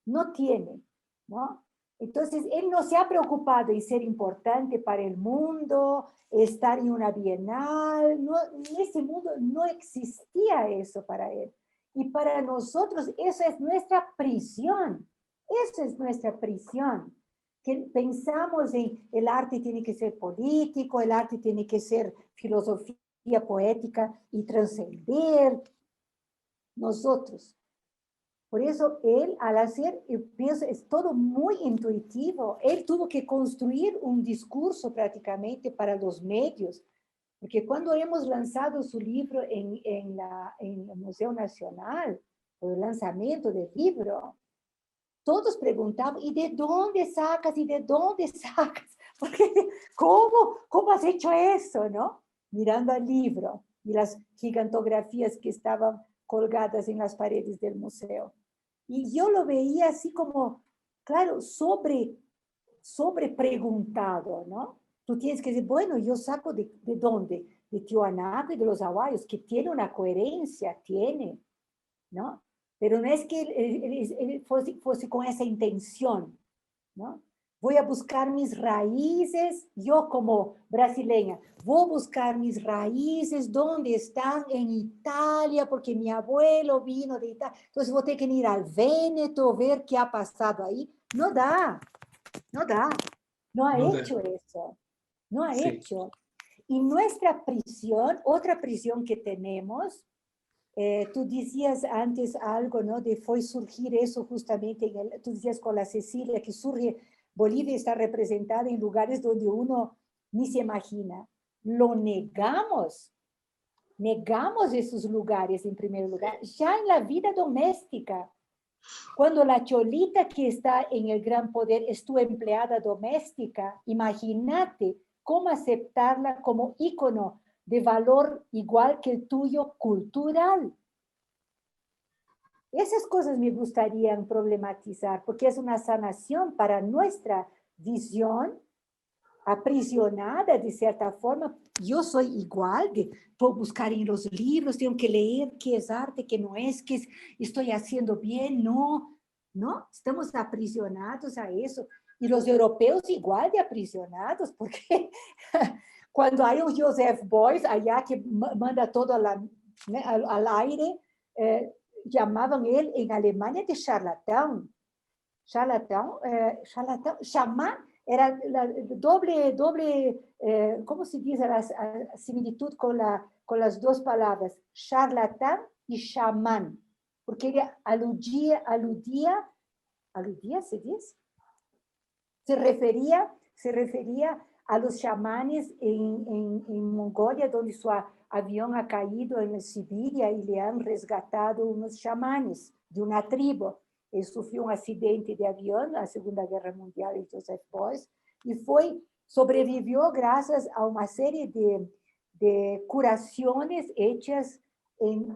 no tiene, ¿no? Entonces, él no se ha preocupado en ser importante para el mundo, estar en una bienal, no, en ese mundo no existía eso para él. Y para nosotros, eso es nuestra prisión, eso es nuestra prisión. Que pensamos en el arte tiene que ser político, el arte tiene que ser filosofía poética y trascender nosotros. Por eso él, al hacer, yo pienso, es todo muy intuitivo. Él tuvo que construir un discurso prácticamente para los medios, porque cuando hemos lanzado su libro en el Museo Nacional, o el lanzamiento del libro, todos preguntaban, ¿y de dónde sacas? ¿Y de dónde sacas? Porque, ¿cómo has hecho eso, no? Mirando al libro y las gigantografías que estaban colgadas en las paredes del museo. Y yo lo veía así como, claro, sobre preguntado, ¿no? Tú tienes que decir, bueno, yo saco de dónde? De Tiwanaku y de los aguayos, que tiene una coherencia, tiene, ¿no? Pero no es que él fuese con esa intención, ¿no? voy a buscar mis raíces, yo como brasileña, voy a buscar mis raíces, ¿dónde están? En Italia, porque mi abuelo vino de Italia, entonces voy a tener que ir al Véneto, ver qué ha pasado ahí. No da, no da, no ha hecho eso, no ha hecho. Y nuestra prisión, otra prisión que tenemos, tú decías antes algo, ¿no? De fue surgir eso justamente, tú decías con la Cecilia, que surge, Bolivia está representada en lugares donde uno ni se imagina. Lo negamos esos lugares en primer lugar, ya en la vida doméstica. Cuando la cholita que está en el gran poder es tu empleada doméstica, imagínate cómo aceptarla como ícono de valor igual que el tuyo cultural. Esas cosas me gustarían problematizar porque es una sanación para nuestra visión aprisionada de cierta forma. Yo soy igual, puedo buscar en los libros, tengo que leer qué es arte, qué no es, qué estoy haciendo bien, no, estamos aprisionados a eso. Y los europeos igual de aprisionados, porque cuando hay un Joseph Beuys allá que manda todo al aire, llamaban él en Alemania de charlatán. Chamán era la doble, ¿cómo se dice la similitud con las dos palabras? Charlatán y chamán, porque ella aludía, ¿se dice? Se refería a los chamanes en Mongolia, donde su avión ha caído en Siberia y le han rescatado unos chamanes de una tribu. Él sufrió un accidente de avión en la Segunda Guerra Mundial, el Joseph Beuys, y sobrevivió gracias a una serie de curaciones hechas en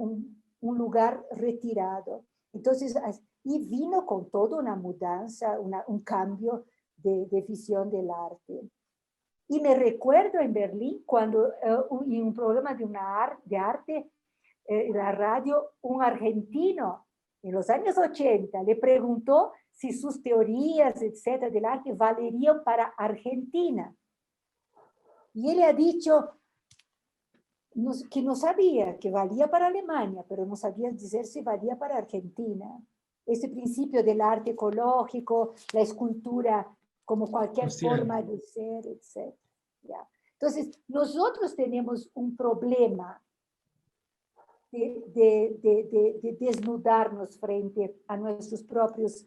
un lugar retirado. Entonces, y vino con toda una mudanza, un cambio de visión del arte. Y me recuerdo en Berlín cuando en un programa de arte, la radio, un argentino en los años 80 le preguntó si sus teorías, etcétera, del arte valerían para Argentina. Y él ha dicho que no sabía, que valía para Alemania, pero no sabía decir si valía para Argentina. Ese principio del arte ecológico, la escultura como cualquier forma de ser, etc. ¿Ya? Entonces, nosotros tenemos un problema de desnudarnos frente a nuestros propios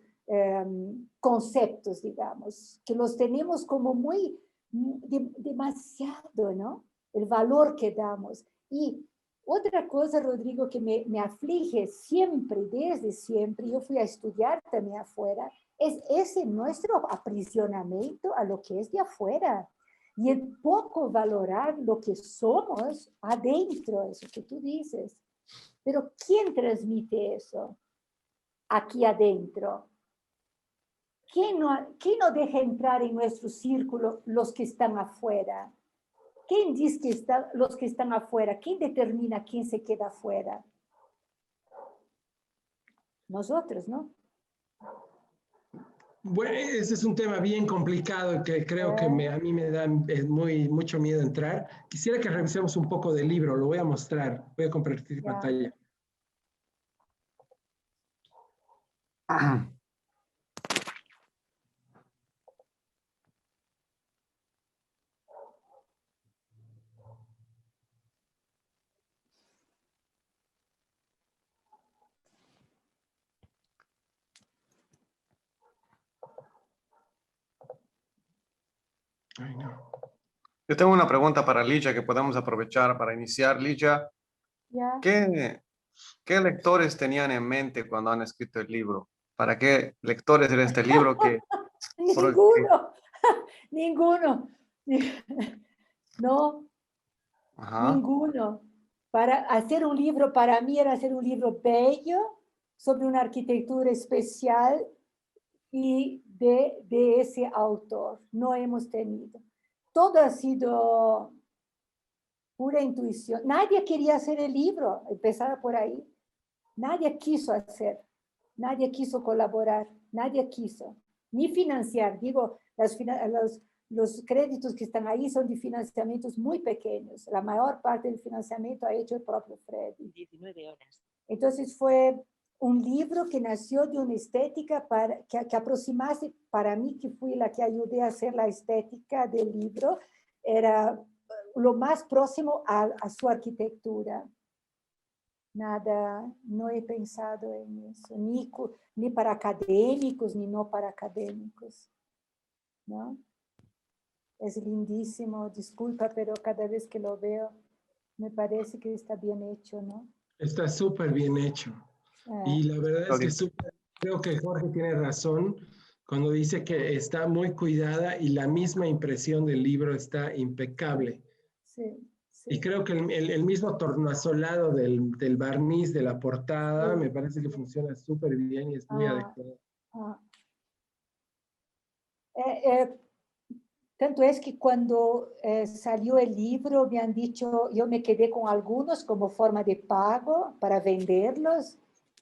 conceptos, digamos, que los tenemos como muy, demasiado, ¿no? El valor que damos. Y otra cosa, Rodrigo, que me aflige siempre, desde siempre, yo fui a estudiar también afuera, es ese nuestro aprisionamiento a lo que es de afuera y el poco valorar lo que somos adentro, eso que tú dices. Pero ¿quién transmite eso aquí adentro? ¿Quién no deja entrar en nuestro círculo los que están afuera? ¿Quién dice que los que están afuera? ¿Quién determina quién se queda afuera? Nosotros, ¿no? Bueno, ese es un tema bien complicado que creo que a mí me da mucho miedo entrar. Quisiera que revisemos un poco del libro, lo voy a mostrar, voy a compartir pantalla. Ay, no. Yo tengo una pregunta para Ligia que podemos aprovechar para iniciar. Ligia, ¿qué lectores tenían en mente cuando han escrito el libro? ¿Para qué lectores era este libro? Ninguno, ninguno. No, ninguno. Para hacer un libro, para mí era hacer un libro bello, sobre una arquitectura especial y de ese autor. No hemos tenido. Todo ha sido pura intuición. Nadie quería hacer el libro, empezaba por ahí. Nadie quiso hacer, nadie quiso colaborar, nadie quiso. ni financiar. Digo, los créditos que están ahí son de financiamientos muy pequeños. La mayor parte del financiamiento ha hecho el propio Freddy. 19 horas. Entonces fue un libro que nació de una estética que aproximase, para mí, que fui la que ayudé a hacer la estética del libro, era lo más próximo a su arquitectura. Nada, no he pensado en eso, ni para académicos, ni no para académicos, ¿no? Es lindísimo, disculpa, pero cada vez que lo veo, me parece que está bien hecho, ¿no? Está súper bien hecho. Y la verdad es que creo que Jorge tiene razón cuando dice que está muy cuidada y la misma impresión del libro está impecable. Sí, sí. Y creo que el mismo tornasolado del barniz de la portada Sí. me parece que funciona súper bien y es muy adecuado. Tanto es que cuando salió el libro me han dicho, yo me quedé con algunos como forma de pago para venderlos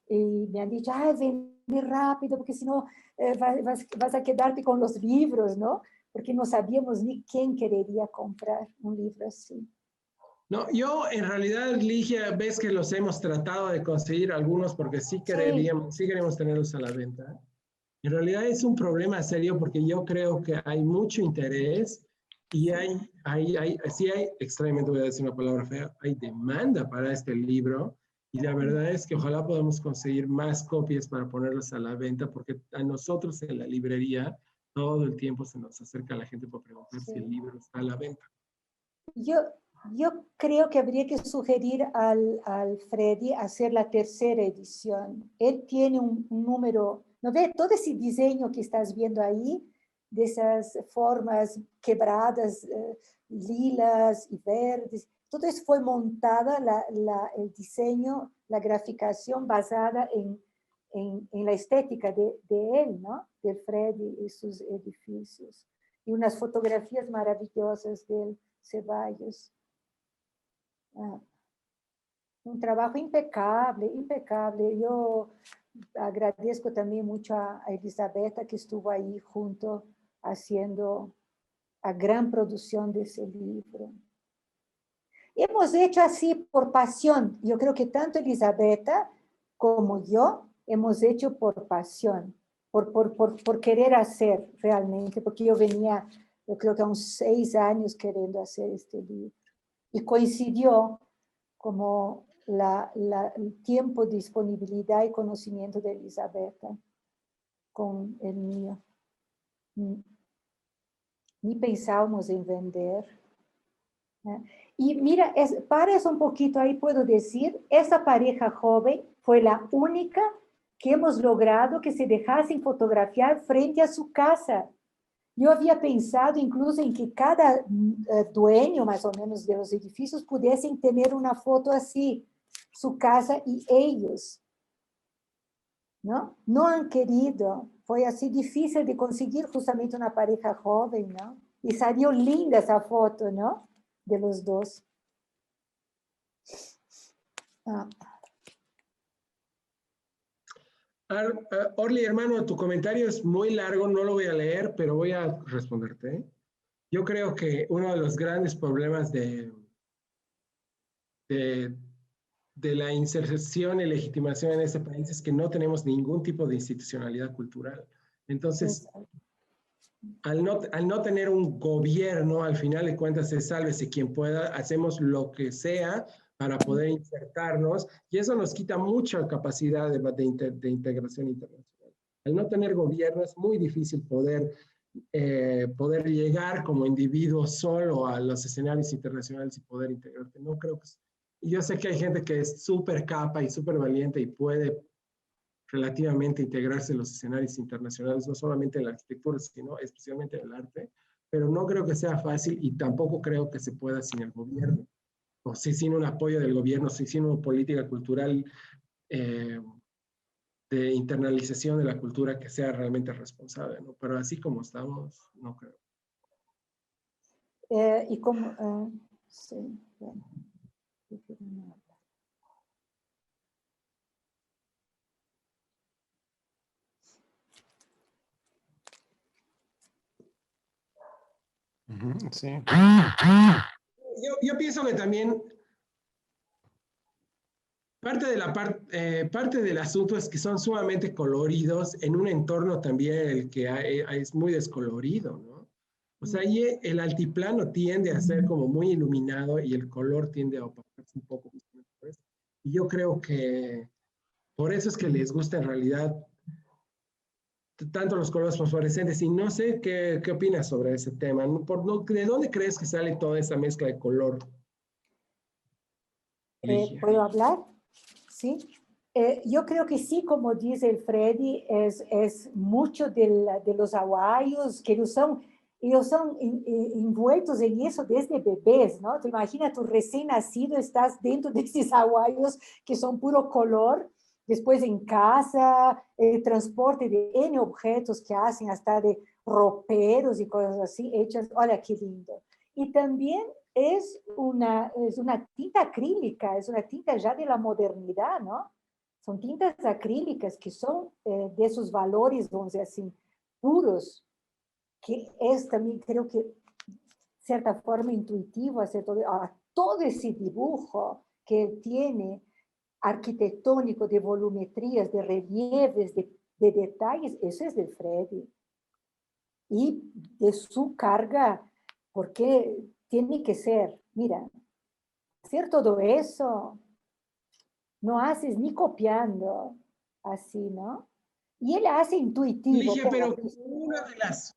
y me han dicho, vende rápido porque si no vas a quedarte con los libros, ¿no? Porque no sabíamos ni quién querería comprar un libro así. No, yo en realidad, Ligia, ves que los hemos tratado de conseguir algunos porque sí queremos tenerlos a la venta. En realidad es un problema serio porque yo creo que hay mucho interés y sí hay, extrañamente voy a decir una palabra fea, hay demanda para este libro y la verdad es que ojalá podamos conseguir más copias para ponerlas a la venta porque a nosotros en la librería todo el tiempo se nos acerca la gente para preguntar si el libro está a la venta. Yo creo que habría que sugerir al Freddy hacer la tercera edición. Él tiene un número, ¿no ves? Todo ese diseño que estás viendo ahí, de esas formas quebradas, lilas y verdes, todo eso fue montada, el diseño, la graficación basada en la estética de él, ¿no? De Freddy y sus edificios. Y unas fotografías maravillosas del Ceballos. Un trabajo impecable, impecable. Yo agradezco también mucho a Elisabetta que estuvo ahí junto haciendo la gran producción de ese libro. Hemos hecho así por pasión. Yo creo que tanto Elisabetta como yo hemos hecho por pasión, por querer hacer realmente, porque yo venía, yo creo que a unos 6 años queriendo hacer este libro. Y coincidió como el tiempo, disponibilidad y conocimiento de Elisabetta con el mío. Ni pensábamos en vender. Y mira, pares un poquito ahí, puedo decir, esa pareja joven fue la única que hemos logrado que se dejasen fotografiar frente a su casa. Yo había pensado incluso en que cada dueño, más o menos, de los edificios pudiesen tener una foto así, su casa y ellos, ¿no? No han querido. Fue así difícil de conseguir justamente una pareja joven, ¿no? Y salió linda esa foto, ¿no? De los dos. Orly, hermano, tu comentario es muy largo, no lo voy a leer, pero voy a responderte. Yo creo que uno de los grandes problemas de la inserción y legitimación en este país es que no tenemos ningún tipo de institucionalidad cultural. Entonces, al no tener un gobierno, al final de cuentas es sálvese quien pueda, hacemos lo que sea para poder insertarnos y eso nos quita mucha capacidad de integración internacional. Al no tener gobierno es muy difícil poder llegar como individuo solo a los escenarios internacionales y poder integrarte. No creo que... Yo sé que hay gente que es súper capa y súper valiente y puede relativamente integrarse en los escenarios internacionales, no solamente en la arquitectura, sino especialmente en el arte, pero no creo que sea fácil y tampoco creo que se pueda sin el gobierno, o sí, sin un apoyo del gobierno, sí, sin una política cultural de internalización de la cultura que sea realmente responsable, ¿no? Pero así como estamos, no creo. Y como, sí, bueno. Sí. Yo pienso que también parte del asunto es que son sumamente coloridos en un entorno también el que es muy descolorido, ¿no? O sea, ahí el altiplano tiende a ser como muy iluminado y el color tiende a opacarse un poco. Y yo creo que por eso es que les gusta en realidad tanto los colores fosforescentes. Y no sé qué opinas sobre ese tema. ¿De dónde crees que sale toda esa mezcla de color? ¿Puedo hablar? Sí. Yo creo que sí, como dice el Freddy, es mucho de los aguayos, que ellos son envueltos en eso desde bebés, ¿no? Te imaginas, tú recién nacido, estás dentro de esos aguayos que son puro color, después en casa, el transporte de N objetos que hacen, hasta de roperos y cosas así, hechas, hola, qué lindo. Y también es una tinta acrílica, es una tinta ya de la modernidad, ¿no? Son tintas acrílicas que son de esos valores, vamos a decir así, puros, que es también, creo que, cierta forma intuitivo hacer todo ese dibujo que tiene arquitectónico, de volumetrías, de relieves, de detalles, eso es de Freddy. Y de su carga, porque tiene que ser, mira, hacer todo eso, no haces ni copiando, así, ¿no? Y él hace intuitivo. Ligia, pero una de las...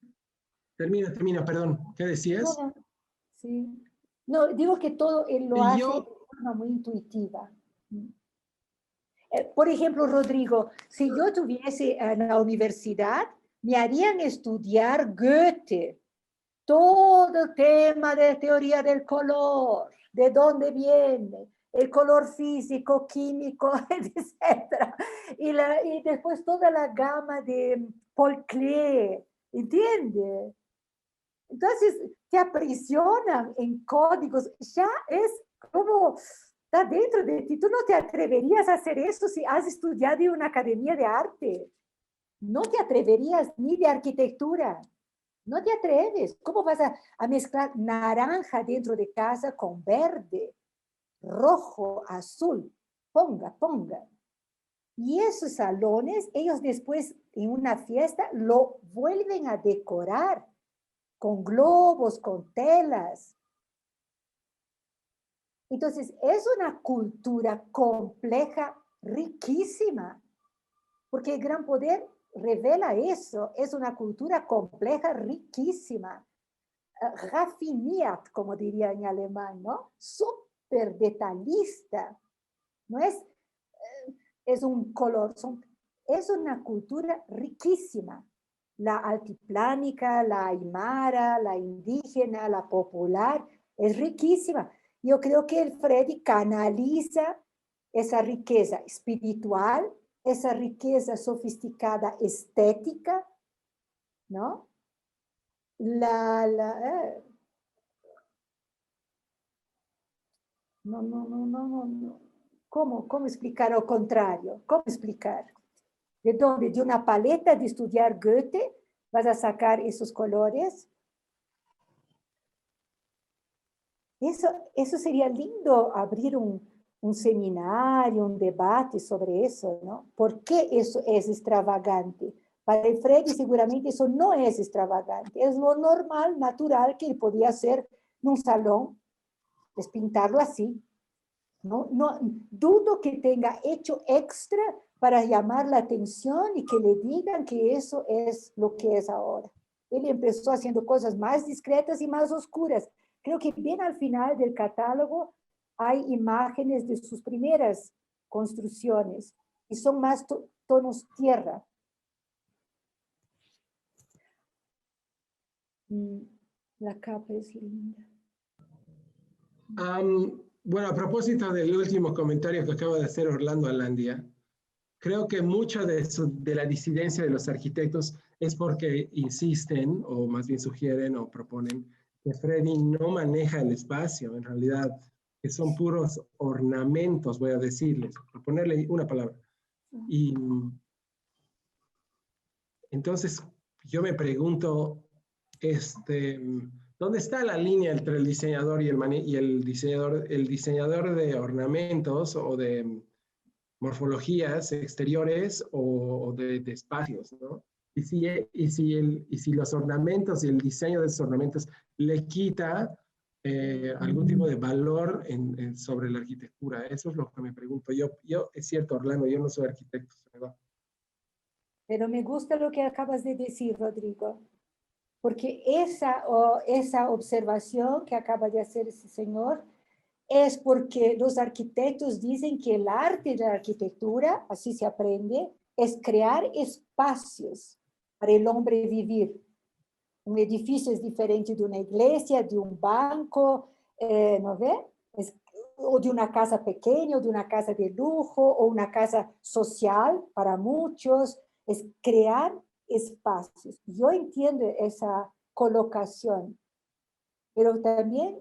Termina, perdón. ¿Qué No, decías? no, sí. No, digo que todo él lo Y hace de yo, forma muy intuitiva. Por ejemplo, Rodrigo, si yo tuviese en la universidad, me harían estudiar Goethe, todo el tema de teoría del color, de dónde viene, el color físico, químico, etc. Y después toda la gama de Paul Klee, ¿entiende? Entonces te aprisionan en códigos, ya es como, está dentro de ti. Tú no te atreverías a hacer eso si has estudiado en una academia de arte. No te atreverías ni de arquitectura. No te atreves. ¿Cómo vas a mezclar naranja dentro de casa con verde, rojo, azul? Ponga. Y esos salones, ellos después en una fiesta lo vuelven a decorar con globos, con telas. Entonces, es una cultura compleja, riquísima, porque el Gran Poder revela eso. Es una cultura compleja, riquísima. Raffiniert, como diría en alemán, ¿no? Súper detallista. No es un color, es una cultura riquísima. La altiplánica, la aymara, la indígena, la popular, es riquísima. Yo creo que el Freddy canaliza esa riqueza espiritual, esa riqueza sofisticada estética, ¿no? La, la, eh, no. ¿Cómo explicar al contrario? ¿Cómo explicar? ¿De dónde? ¿De una paleta de estudiar Goethe vas a sacar esos colores? Eso sería lindo, abrir un seminario, un debate sobre eso, ¿no? ¿Por qué eso es extravagante? Para el Freddy seguramente eso no es extravagante, es lo normal, natural que él podía hacer en un salón, es pintarlo así. No, dudo que tenga hecho extra para llamar la atención y que le digan que eso es lo que es ahora. Él empezó haciendo cosas más discretas y más oscuras. Creo que bien al final del catálogo hay imágenes de sus primeras construcciones y son más tonos tierra. La capa es linda. Bueno, a propósito del último comentario que acaba de hacer Orlando Alandia, creo que mucho de la disidencia de los arquitectos es porque insisten, o más bien sugieren o proponen, que Freddy no maneja el espacio, en realidad, que son puros ornamentos, voy a decirles, por ponerle una palabra. Y entonces yo me pregunto, ¿Dónde está la línea entre el diseñador y el diseñador de ornamentos o de morfologías exteriores o de espacios, ¿no? Y si los ornamentos y el diseño de esos ornamentos le quita algún tipo de valor sobre la arquitectura. Eso es lo que me pregunto. Es cierto, Orlando, yo no soy arquitecto. Pero me gusta lo que acabas de decir, Rodrigo, porque esa observación que acaba de hacer ese señor es porque los arquitectos dicen que el arte de la arquitectura, así se aprende, es crear espacios para el hombre vivir. Un edificio es diferente de una iglesia, de un banco, ¿no ve? O de una casa pequeña, o de una casa de lujo, o una casa social para muchos. Es crear espacios. Yo entiendo esa colocación, pero también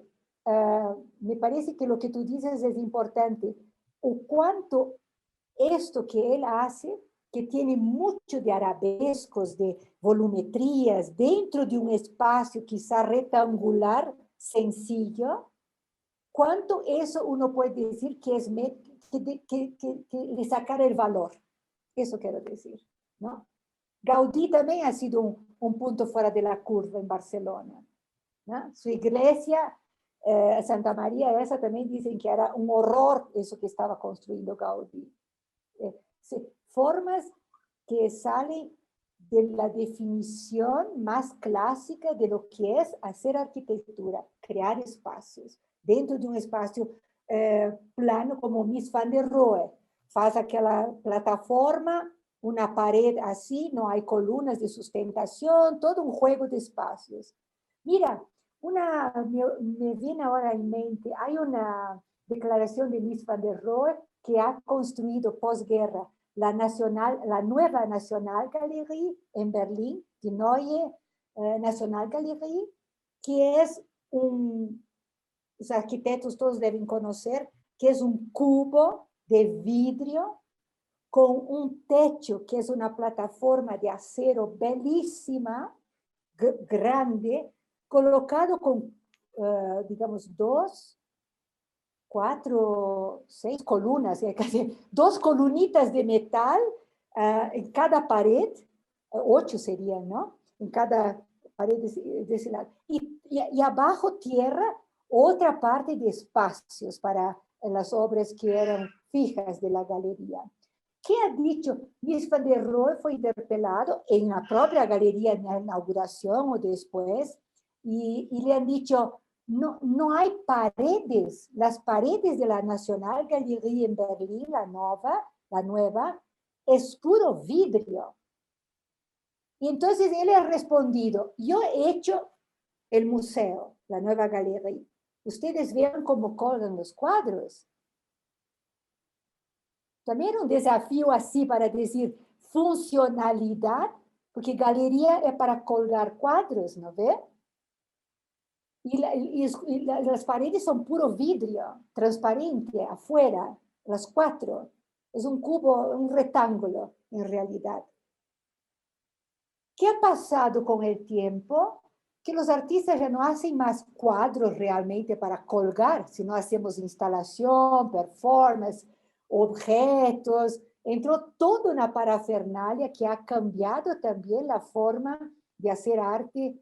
me parece que lo que tú dices es importante. O cuánto esto que él hace, que tiene mucho de arabescos, de volumetrías, dentro de un espacio quizá rectangular, sencillo, cuánto eso uno puede decir que es que le sacar el valor. Eso quiero decir, ¿no? Gaudí también ha sido un punto fuera de la curva en Barcelona, ¿no? Su iglesia, Santa María, esa también dicen que era un horror eso que estaba construyendo Gaudí. Formas que salen de la definición más clásica de lo que es hacer arquitectura, crear espacios. Dentro de un espacio plano como Mies van der Rohe, faz aquela plataforma, una pared así, no hay columnas de sustentación, todo un juego de espacios. Mira, me viene ahora en mente, hay una declaración de Mies van der Rohe que ha construido posguerra la nueva National Galerie en Berlín, die Neue National Galerie, que es los arquitectos todos deben conocer, que es un cubo de vidrio con un techo que es una plataforma de acero bellísima, grande, colocado con, digamos, 4, 6 columnas, casi 2 columnitas de metal en cada pared, 8 serían, ¿no? En cada pared de ese lado. Y abajo tierra, otra parte de espacios para las obras que eran fijas de la galería. ¿Qué ha dicho? Mies van der Rohe fue interpelado en la propia galería en la inauguración o después, y le han dicho, no hay paredes. Las paredes de la National Galerie en Berlín, la nueva, es puro vidrio. Y entonces él ha respondido, yo he hecho el museo, la nueva galería. Ustedes vean cómo colgan los cuadros. También un desafío así para decir funcionalidad, porque galería es para colgar cuadros, ¿no ve? Y las paredes son puro vidrio, transparente, afuera, las 4. Es un cubo, un rectángulo, en realidad. ¿Qué ha pasado con el tiempo? Que los artistas ya no hacen más cuadros realmente para colgar, sino hacemos instalación, performance, objetos. Entró toda una parafernalia que ha cambiado también la forma de hacer arte.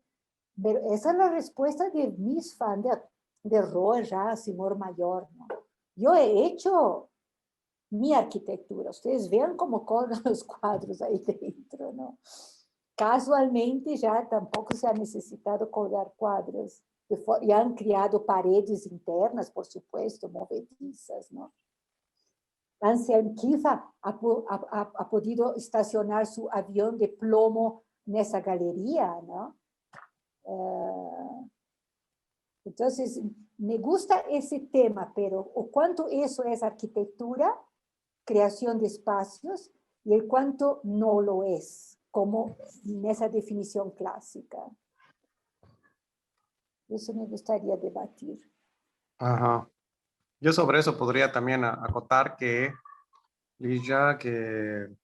Pero esa es la respuesta de Mies van der Rohe, ya señor mayor, ¿no? Yo he hecho mi arquitectura. Ustedes vean cómo colgan los cuadros ahí dentro, ¿no? Casualmente ya tampoco se ha necesitado colgar cuadros. Y han creado paredes internas, por supuesto, movedizas, ¿no? Anselm Kiefer ha podido estacionar su avión de plomo en esa galería, ¿no? Entonces, me gusta ese tema, pero o cuánto eso es arquitectura, creación de espacios, y el cuánto no lo es, como en esa definición clásica. Eso me gustaría debatir. Ajá. Yo sobre eso podría también acotar que, Ligia, que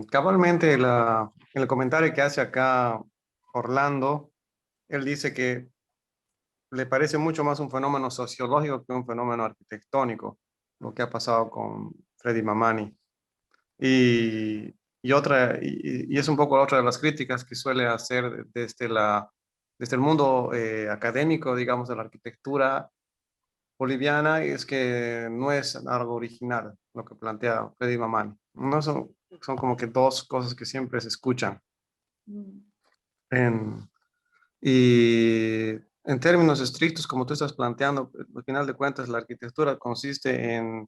cabalmente el comentario que hace acá Orlando él dice que le parece mucho más un fenómeno sociológico que un fenómeno arquitectónico, lo que ha pasado con Freddy Mamani. Y es un poco otra de las críticas que suele hacer desde el mundo académico, digamos, de la arquitectura boliviana, es que no es algo original lo que plantea Freddy Mamani. No son como que dos cosas que siempre se escuchan. Mm. Y en términos estrictos, como tú estás planteando, al final de cuentas, la arquitectura consiste en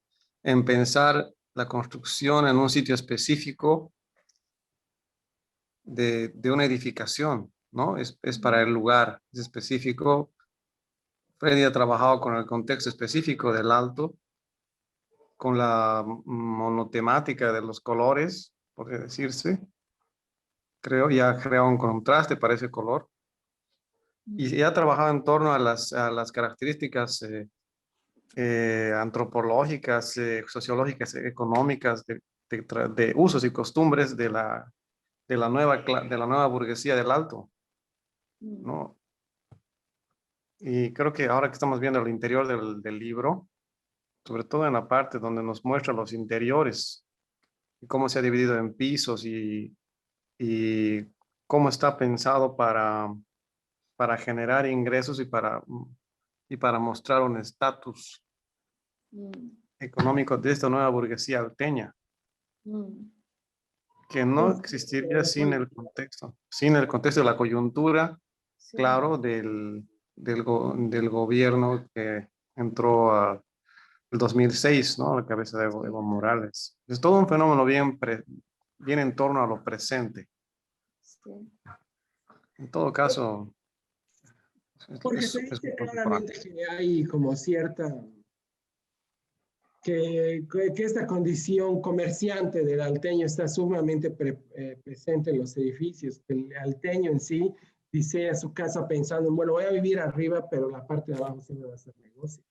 pensar la construcción en un sitio específico de una edificación, ¿no? Es para el lugar, es específico. Freddy ha trabajado con el contexto específico del Alto, con la monotemática de los colores, podría decirse. Creo, y ha creado un contraste para ese color. Y ha trabajado en torno a las características antropológicas, sociológicas, económicas, de usos y costumbres de la nueva burguesía del Alto, ¿no? Y creo que ahora que estamos viendo el interior del libro, sobre todo en la parte donde nos muestra los interiores, y cómo se ha dividido en pisos y cómo está pensado para generar ingresos y para mostrar un estatus Mm. económico de esta nueva burguesía alteña, Mm. que no Es, existiría sin el contexto de la coyuntura, Sí. claro, del gobierno que entró el 2006, ¿no? A la cabeza de Evo Morales. Es todo un fenómeno bien en torno a lo presente. Sí. En todo caso, porque se es dice muy claramente contemporáneo. que hay como cierta, que esta condición comerciante del alteño está sumamente presente en los edificios. El alteño en sí diseña su casa pensando en, bueno, voy a vivir arriba, pero la parte de abajo siempre va a ser negocio.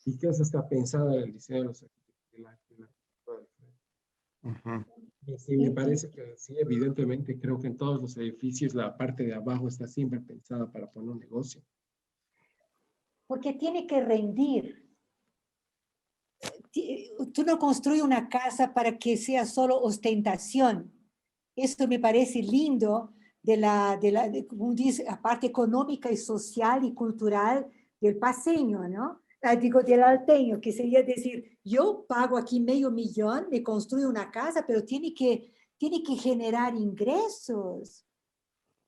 Y que eso está pensado en el diseño de los arquitectos. Ujú. Y sí, me parece que sí, evidentemente creo que en todos los edificios la parte de abajo está siempre pensada para poner un negocio. Porque tiene que rendir. Tú no construyes una casa para que sea solo ostentación. Esto me parece lindo como dice, la parte económica y social y cultural del paseño, ¿no? Digo, del alteño, que sería decir, yo pago aquí $500,000, me construyo una casa, pero tiene que generar ingresos.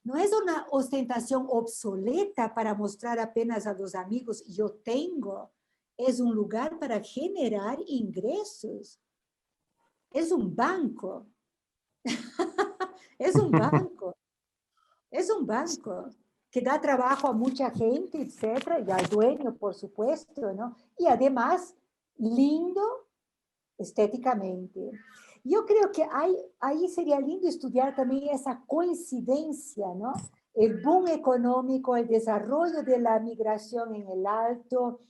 No es una ostentación obsoleta para mostrar apenas a los amigos, yo tengo. Es un lugar para generar ingresos. Es un banco. Es un banco. Es un banco que da trabajo a mucha gente, etcétera, y al dueño, por supuesto, ¿no? Y además, lindo estéticamente. Yo creo que ahí sería lindo estudiar también esa coincidencia, ¿no? El boom económico, el desarrollo de la migración en el Alto,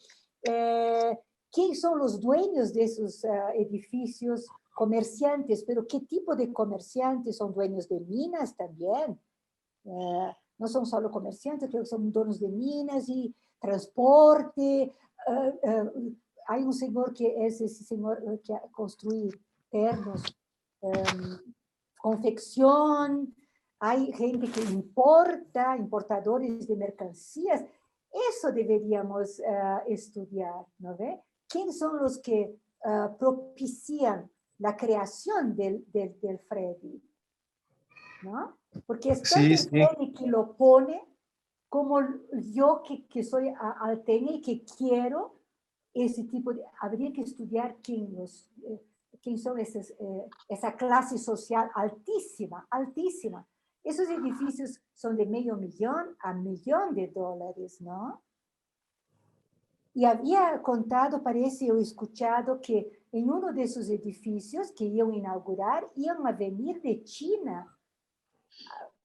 quién son los dueños de esos edificios, comerciantes, pero qué tipo de comerciantes, son dueños de minas también. No son solo comerciantes, creo que son dueños de minas y transporte. Hay un señor que es ese señor que construye ternos, confección, hay gente que importadores de mercancías. Eso deberíamos estudiar, ¿no ve? ¿Quién son los que propician la creación del Freddy? ¿No? Porque es tanto Sí, el sí. Freddy que lo pone como yo que soy alteña y que quiero ese tipo de... Habría que estudiar quién son esa clase social altísima, altísima. Esos edificios son de $500,000 a $1,000,000, ¿no? Y había contado, parece, o escuchado que en uno de esos edificios que iban a inaugurar, iban a venir de China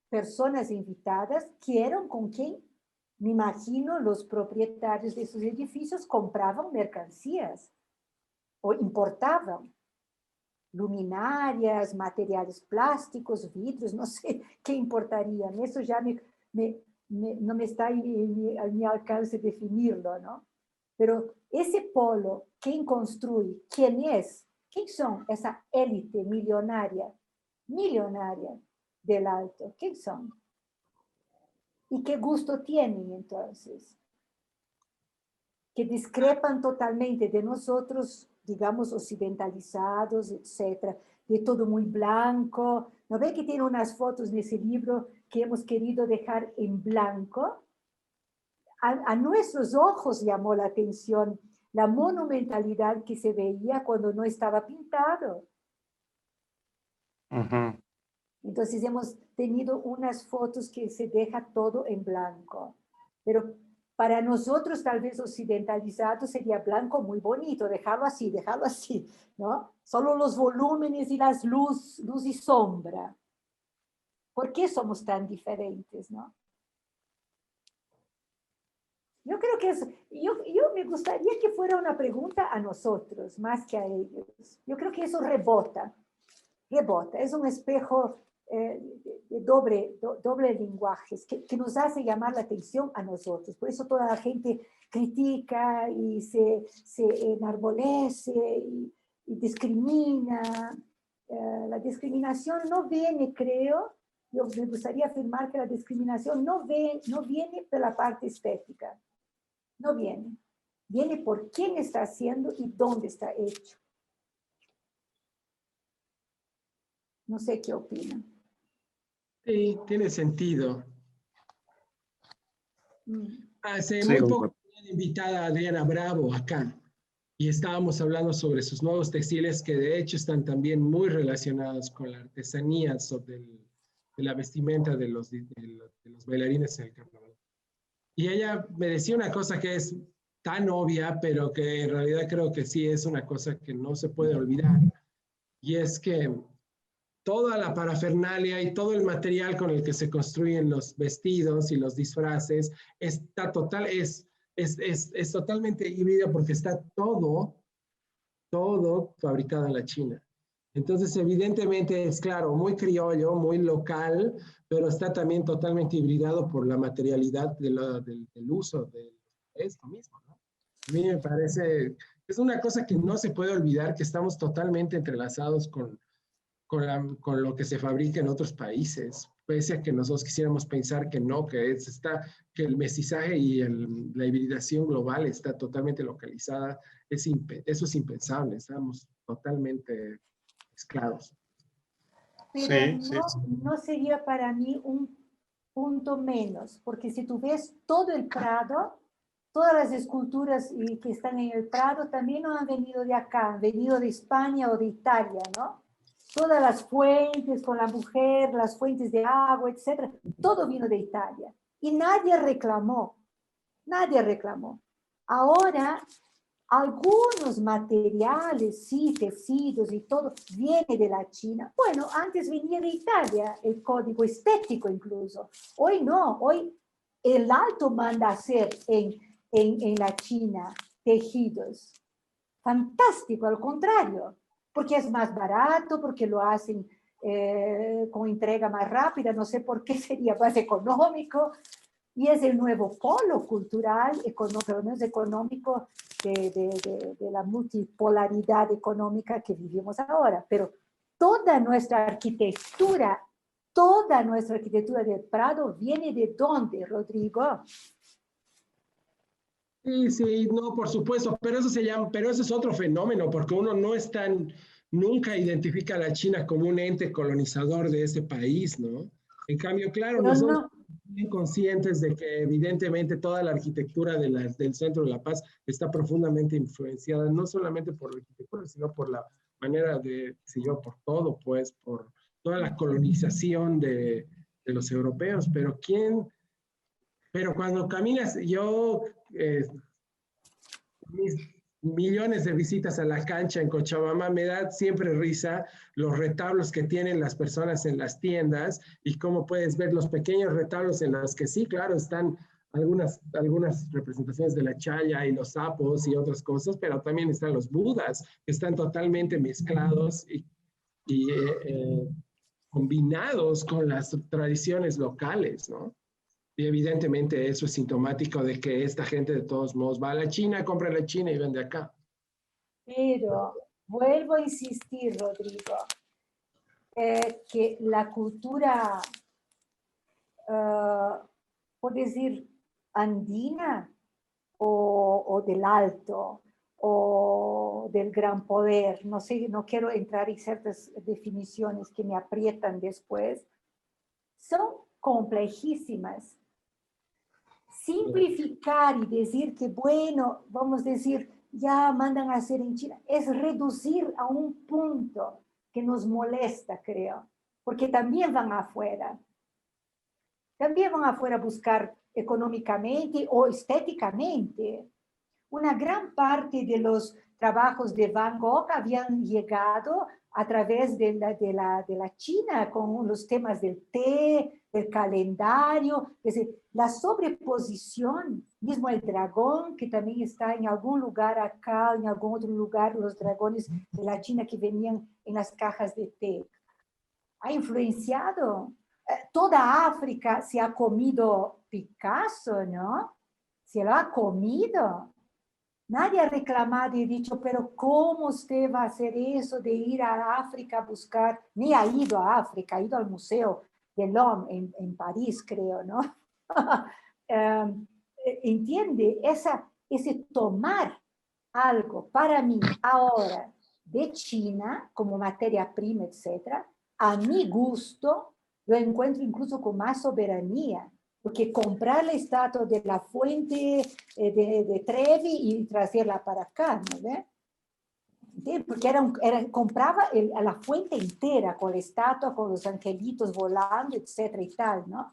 personas invitadas que eran con quien, me imagino, los propietarios de esos edificios compraban mercancías o importaban luminarias, materiales plásticos, vidrios, no sé qué importarían. Eso ya me no me está a mi alcance definirlo, ¿no? Pero ese polo, ¿quién construye? ¿Quién es? ¿Quién son esa élite millonaria del Alto? ¿Quién son? ¿Y qué gusto tienen entonces? Que discrepan totalmente de nosotros, digamos, occidentalizados, etcétera, de todo muy blanco. ¿No ve que tiene unas fotos en ese libro que hemos querido dejar en blanco? A nuestros ojos llamó la atención la monumentalidad que se veía cuando no estaba pintado. Entonces hemos tenido unas fotos que se deja todo en blanco. Pero para nosotros, tal vez occidentalizados, sería blanco muy bonito, dejarlo así, ¿no? Solo los volúmenes y las luz y sombra. ¿Por qué somos tan diferentes, no? Yo creo que yo me gustaría que fuera una pregunta a nosotros, más que a ellos. Yo creo que eso rebota, es un espejo de doble lenguaje, que nos hace llamar la atención a nosotros. Por eso toda la gente critica y se enarbolece y discrimina. La discriminación no viene, creo, yo me gustaría afirmar que la discriminación no viene de la parte estética. No viene. Viene por quién está haciendo y dónde está hecho. No sé qué opinan. Sí, tiene sentido. Hace Sí, muy poco tenía invitada a Adriana Bravo acá y estábamos hablando sobre sus nuevos textiles que de hecho están también muy relacionados con la artesanía de la vestimenta de los bailarines en el carnaval. Y ella me decía una cosa que es tan obvia, pero que en realidad creo que sí es una cosa que no se puede olvidar, y es que toda la parafernalia y todo el material con el que se construyen los vestidos y los disfraces está es totalmente híbrido porque está todo fabricado en la China. Entonces, evidentemente es claro, muy criollo, muy local, pero está también totalmente hibridado por la materialidad del uso de esto mismo, ¿no? A mí me parece, es una cosa que no se puede olvidar, que estamos totalmente entrelazados con lo que se fabrica en otros países, pese a que nosotros quisiéramos pensar que no, que el mestizaje y la hibridación global está totalmente localizada. Eso es impensable, estamos totalmente mezclados. Pero sí. no sería para mí un punto menos, porque si tú ves todo el Prado, todas las esculturas que están en el Prado también no han venido de acá, han venido de España o de Italia, ¿no? Todas las fuentes con la mujer, las fuentes de agua, etcétera, todo vino de Italia. Y nadie reclamó. Ahora, algunos materiales, sí, tecidos y todo, viene de la China. Bueno, antes venía de Italia, el código estético incluso. Hoy no, hoy el Alto manda hacer en la China tejidos. Fantástico, al contrario, porque es más barato, porque lo hacen con entrega más rápida, no sé por qué sería más económico, y es el nuevo polo cultural, pero menos económico de la multipolaridad económica que vivimos ahora. Pero toda nuestra arquitectura del Prado viene de ¿dónde, Rodrigo? Sí, no, por supuesto, pero eso es otro fenómeno, porque uno nunca identifica a la China como un ente colonizador de ese país, ¿no? En cambio, claro, Pero nosotros no, bien conscientes de que evidentemente toda la arquitectura del centro de La Paz está profundamente influenciada, no solamente por la arquitectura, sino por la manera por todo, pues, por toda la colonización de los europeos, pero cuando caminas, mis millones de visitas a la cancha en Cochabamba, me da siempre risa los retablos que tienen las personas en las tiendas y cómo puedes ver los pequeños retablos en los que sí, claro, están algunas representaciones de la chaya y los sapos y otras cosas, pero también están los budas, que están totalmente mezclados y combinados con las tradiciones locales, ¿no? Y evidentemente eso es sintomático de que esta gente de todos modos va a la China, compra en la China y vende acá. Pero vuelvo a insistir, Rodrigo, que la cultura, por decir, andina o del alto o del gran poder, no sé, no quiero entrar en ciertas definiciones que me aprietan después, son complejísimas. Simplificar y decir que, bueno, vamos a decir, ya mandan a hacer en China, es reducir a un punto que nos molesta, creo, porque también van afuera a buscar económicamente o estéticamente. Una gran parte de los trabajos de Van Gogh habían llegado a través de la China con los temas del té, del calendario, es decir, la sobreposición, mismo el dragón, que también está en algún lugar acá, en algún otro lugar, los dragones de la China que venían en las cajas de té, ha influenciado. Toda África se ha comido Picasso, ¿no? Se lo ha comido. Nadie ha reclamado y dicho, pero ¿cómo usted va a hacer eso de ir a África a buscar? Ni ha ido a África, ha ido al Museo de l'Homme en París, creo, ¿no? ¿Entiende? Ese tomar algo para mí ahora de China como materia prima, etcétera, a mi gusto, lo encuentro incluso con más soberanía. Porque comprar la estatua de la fuente de Trevi y traerla para acá, ¿no ve? Porque compraba a la fuente entera, con la estatua, con los angelitos volando, etcétera y tal, ¿no?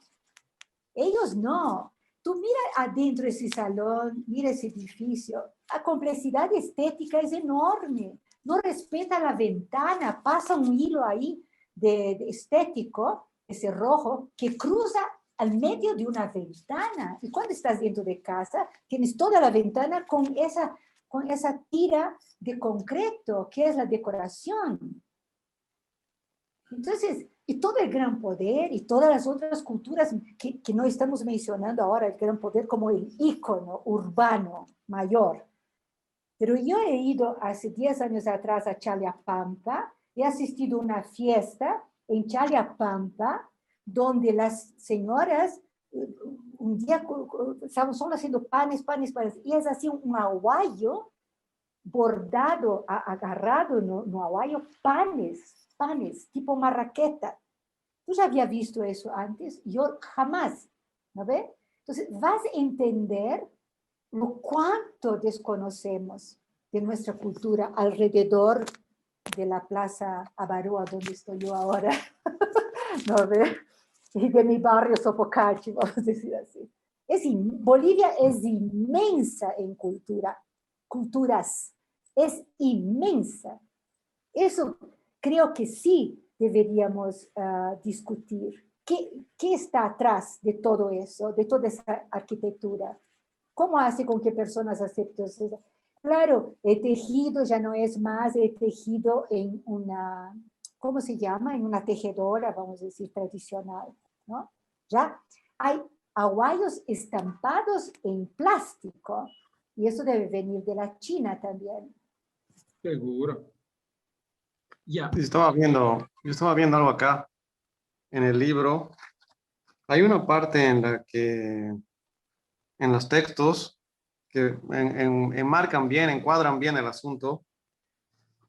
Ellos no. Tú mira adentro ese salón, mira ese edificio, la complejidad estética es enorme. No respeta la ventana, pasa un hilo ahí de estético, ese rojo, que cruza al medio de una ventana. Y cuando estás dentro de casa, tienes toda la ventana con esa tira de concreto, que es la decoración. Entonces, y todo el gran poder y todas las otras culturas que no estamos mencionando ahora, el gran poder como el ícono urbano mayor. Pero yo he ido hace 10 años atrás a Challapampa, he asistido a una fiesta en Challapampa, donde las señoras, un día estaban solo haciendo panes, y es así un aguayo bordado, agarrado no aguayo, panes, tipo marraqueta. ¿Tú ya habías visto eso antes? Yo jamás, ¿no ves? Entonces, vas a entender lo cuánto desconocemos de nuestra cultura alrededor de la Plaza Avarúa, donde estoy yo ahora, ¿no ves? Y de mi barrio Sopocachi, vamos a decir así. Bolivia es inmensa en culturas, es inmensa. Eso creo que sí deberíamos discutir. ¿Qué está atrás de todo eso, de toda esa arquitectura? ¿Cómo hace con que personas acepten eso? Claro, el tejido ya no es más el tejido en una, ¿cómo se llama? En una tejedora, vamos a decir, tradicional, ¿no? Ya hay aguayos estampados en plástico y eso debe venir de la China también. Seguro. Ya. Yo estaba viendo algo acá en el libro. Hay una parte en la que en los textos que enmarcan bien, encuadran bien el asunto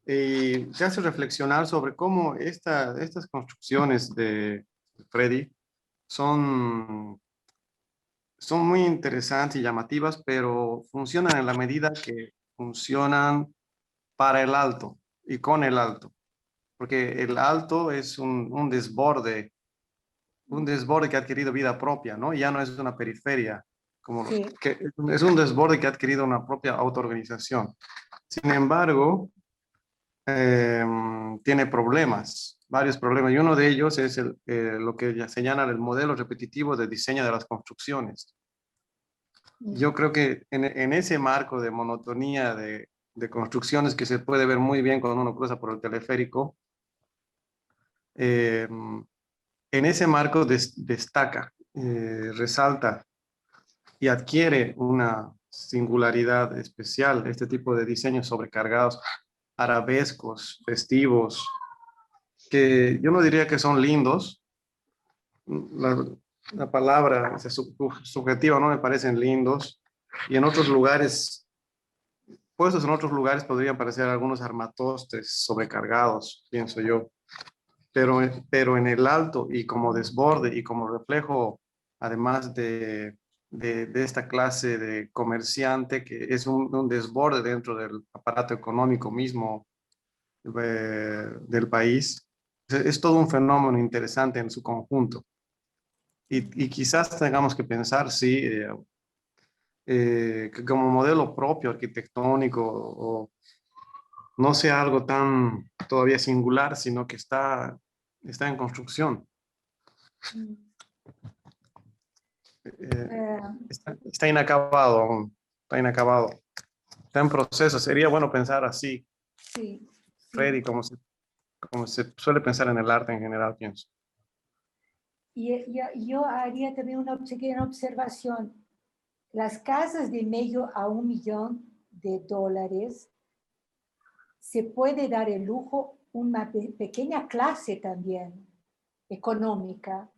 y te hace reflexionar sobre cómo estas construcciones de Freddy son muy interesantes y llamativas, pero funcionan en la medida que funcionan para el alto y con el alto, porque el alto es un desborde que ha adquirido vida propia, ¿no? Ya no es una periferia, Sí. que es un desborde que ha adquirido una propia autoorganización. Sin embargo, tiene problemas, varios problemas, y uno de ellos es lo que ya señalan el modelo repetitivo de diseño de las construcciones. Yo creo que en ese marco de monotonía de construcciones que se puede ver muy bien cuando uno cruza por el teleférico, en ese marco destaca resalta y adquiere una singularidad especial este tipo de diseños sobrecargados, arabescos, festivos, que yo no diría que son lindos. La palabra subjetiva no me parecen lindos, y en otros lugares, puestos en otros lugares, podrían parecer algunos armatostes sobrecargados, pienso yo. Pero en el alto y como desborde y como reflejo, además de esta clase de comerciante que es un desborde dentro del aparato económico mismo del país, es todo un fenómeno interesante en su conjunto. Y quizás tengamos que pensar, sí, que como modelo propio arquitectónico o no sea algo tan todavía singular, sino que está en construcción. Está inacabado aún, está inacabado, está en proceso. Sería bueno pensar así, Sí, Freddy, sí. como se suele pensar en el arte en general, pienso. Y yo haría también una pequeña observación. Las casas de medio a $1 millón se puede dar el lujo una pequeña clase también económica,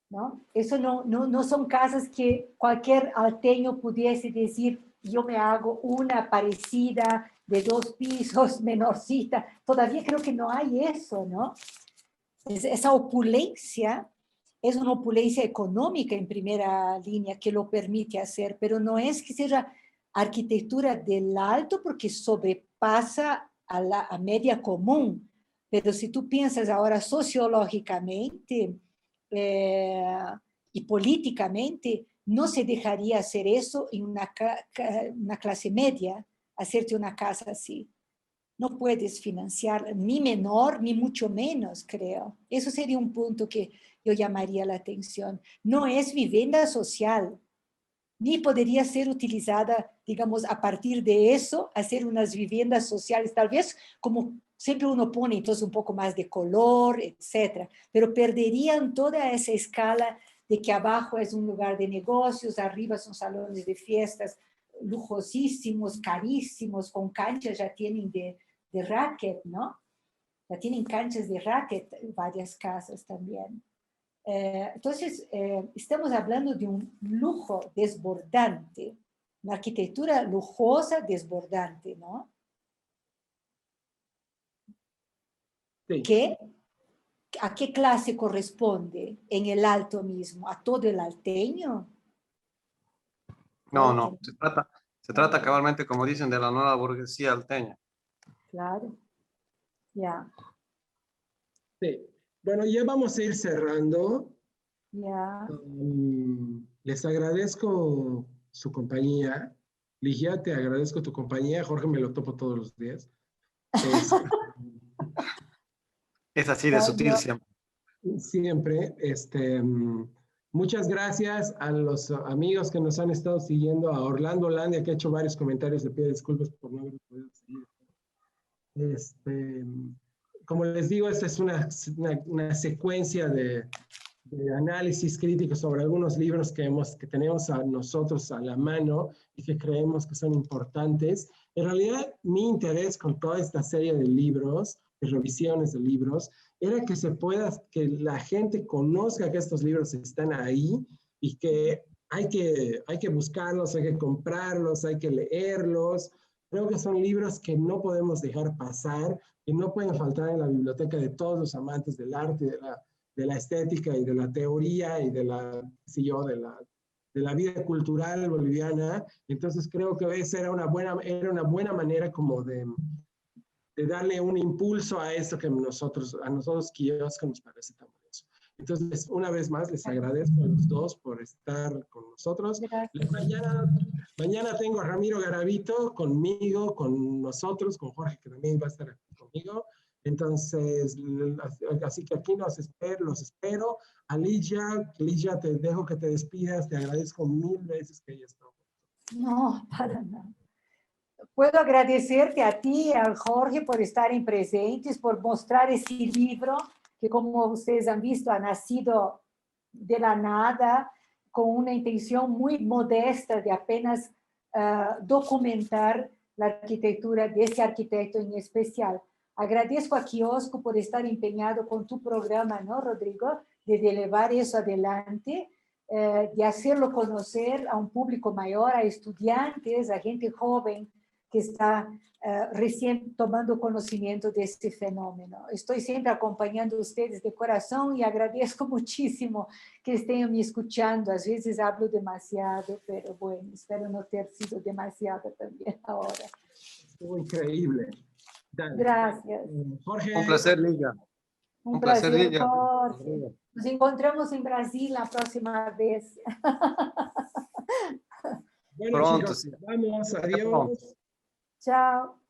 ¿no? Eso no son casas que cualquier alteño pudiese decir, yo me hago una parecida de 2 pisos, menorcita. Todavía creo que no hay eso, ¿no? Esa opulencia es una opulencia económica en primera línea que lo permite hacer, pero no es que sea arquitectura del alto porque sobrepasa a media común. Pero si tú piensas ahora sociológicamente eh, y políticamente, no se dejaría hacer eso en una clase media, hacerte una casa así. No puedes financiar ni menor ni mucho menos, creo. Eso sería un punto que yo llamaría la atención. No es vivienda social, ni podría ser utilizada, digamos, a partir de eso, hacer unas viviendas sociales, tal vez como siempre uno pone entonces un poco más de color, etcétera, pero perderían toda esa escala de que abajo es un lugar de negocios, arriba son salones de fiestas lujosísimos, carísimos, con canchas ya tienen de racket, ¿no? Ya tienen canchas de racket varias casas también. Entonces, estamos hablando de un lujo desbordante, una arquitectura lujosa desbordante, ¿no? Sí. ¿A qué clase corresponde en el alto mismo? ¿A todo el alteño? No, Claro que no, no. se trata cabalmente, como dicen, de la nueva burguesía alteña. Claro, ya, Sí. Bueno, ya vamos a ir cerrando. ya. Les agradezco su compañía. Ligia, te agradezco tu compañía. Jorge me lo topo todos los días. Es, Es así de Ya, sutil siempre. siempre. Muchas gracias a los amigos que nos han estado siguiendo, a Orlando Landia, que ha hecho varios comentarios. Le pido disculpas por no haber podido seguir. Este, como les digo, esta es una secuencia de análisis crítico sobre algunos libros que tenemos a nosotros a la mano y que creemos que son importantes. En realidad, mi interés con toda esta serie de libros, de revisiones de libros, era que la gente conozca que estos libros están ahí y que hay que buscarlos, hay que comprarlos, hay que leerlos. Creo que son libros que no podemos dejar pasar, que no pueden faltar en la biblioteca de todos los amantes del arte y de la estética y de la teoría y de la, sí, yo, de la vida cultural boliviana. Entonces creo que esa era una buena manera como de darle un impulso a esto que a nosotros kioscos nos parece tan valioso. Entonces, una vez más, les agradezco a los dos por estar con nosotros. Mañana tengo a Ramiro Garavito conmigo, con nosotros, con Jorge, que también va a estar aquí conmigo. Entonces, así que aquí los espero. A Ligia, te dejo que te despidas. Te agradezco 1000 veces que hayas estado. No, para nada. Puedo agradecerte a ti y a Jorge por estar en presentes, por mostrar ese libro que, como ustedes han visto, ha nacido de la nada, con una intención muy modesta de apenas documentar la arquitectura de ese arquitecto en especial. Agradezco a Quiosco por estar empeñado con tu programa, ¿no, Rodrigo? De llevar eso adelante, de hacerlo conocer a un público mayor, a estudiantes, a gente joven que está recién tomando conocimiento de este fenómeno. Estoy siempre acompañando a ustedes de corazón y agradezco muchísimo que estén me escuchando. A veces hablo demasiado, pero bueno, espero no ter sido demasiado también ahora. Estuvo increíble. Dale. Gracias. Jorge. Un placer, Lilia. Un placer, Lilia. Jorge. Nos encontramos en Brasil la próxima vez. Bueno, Pronto, chicos, sí. vamos, adiós. Chao.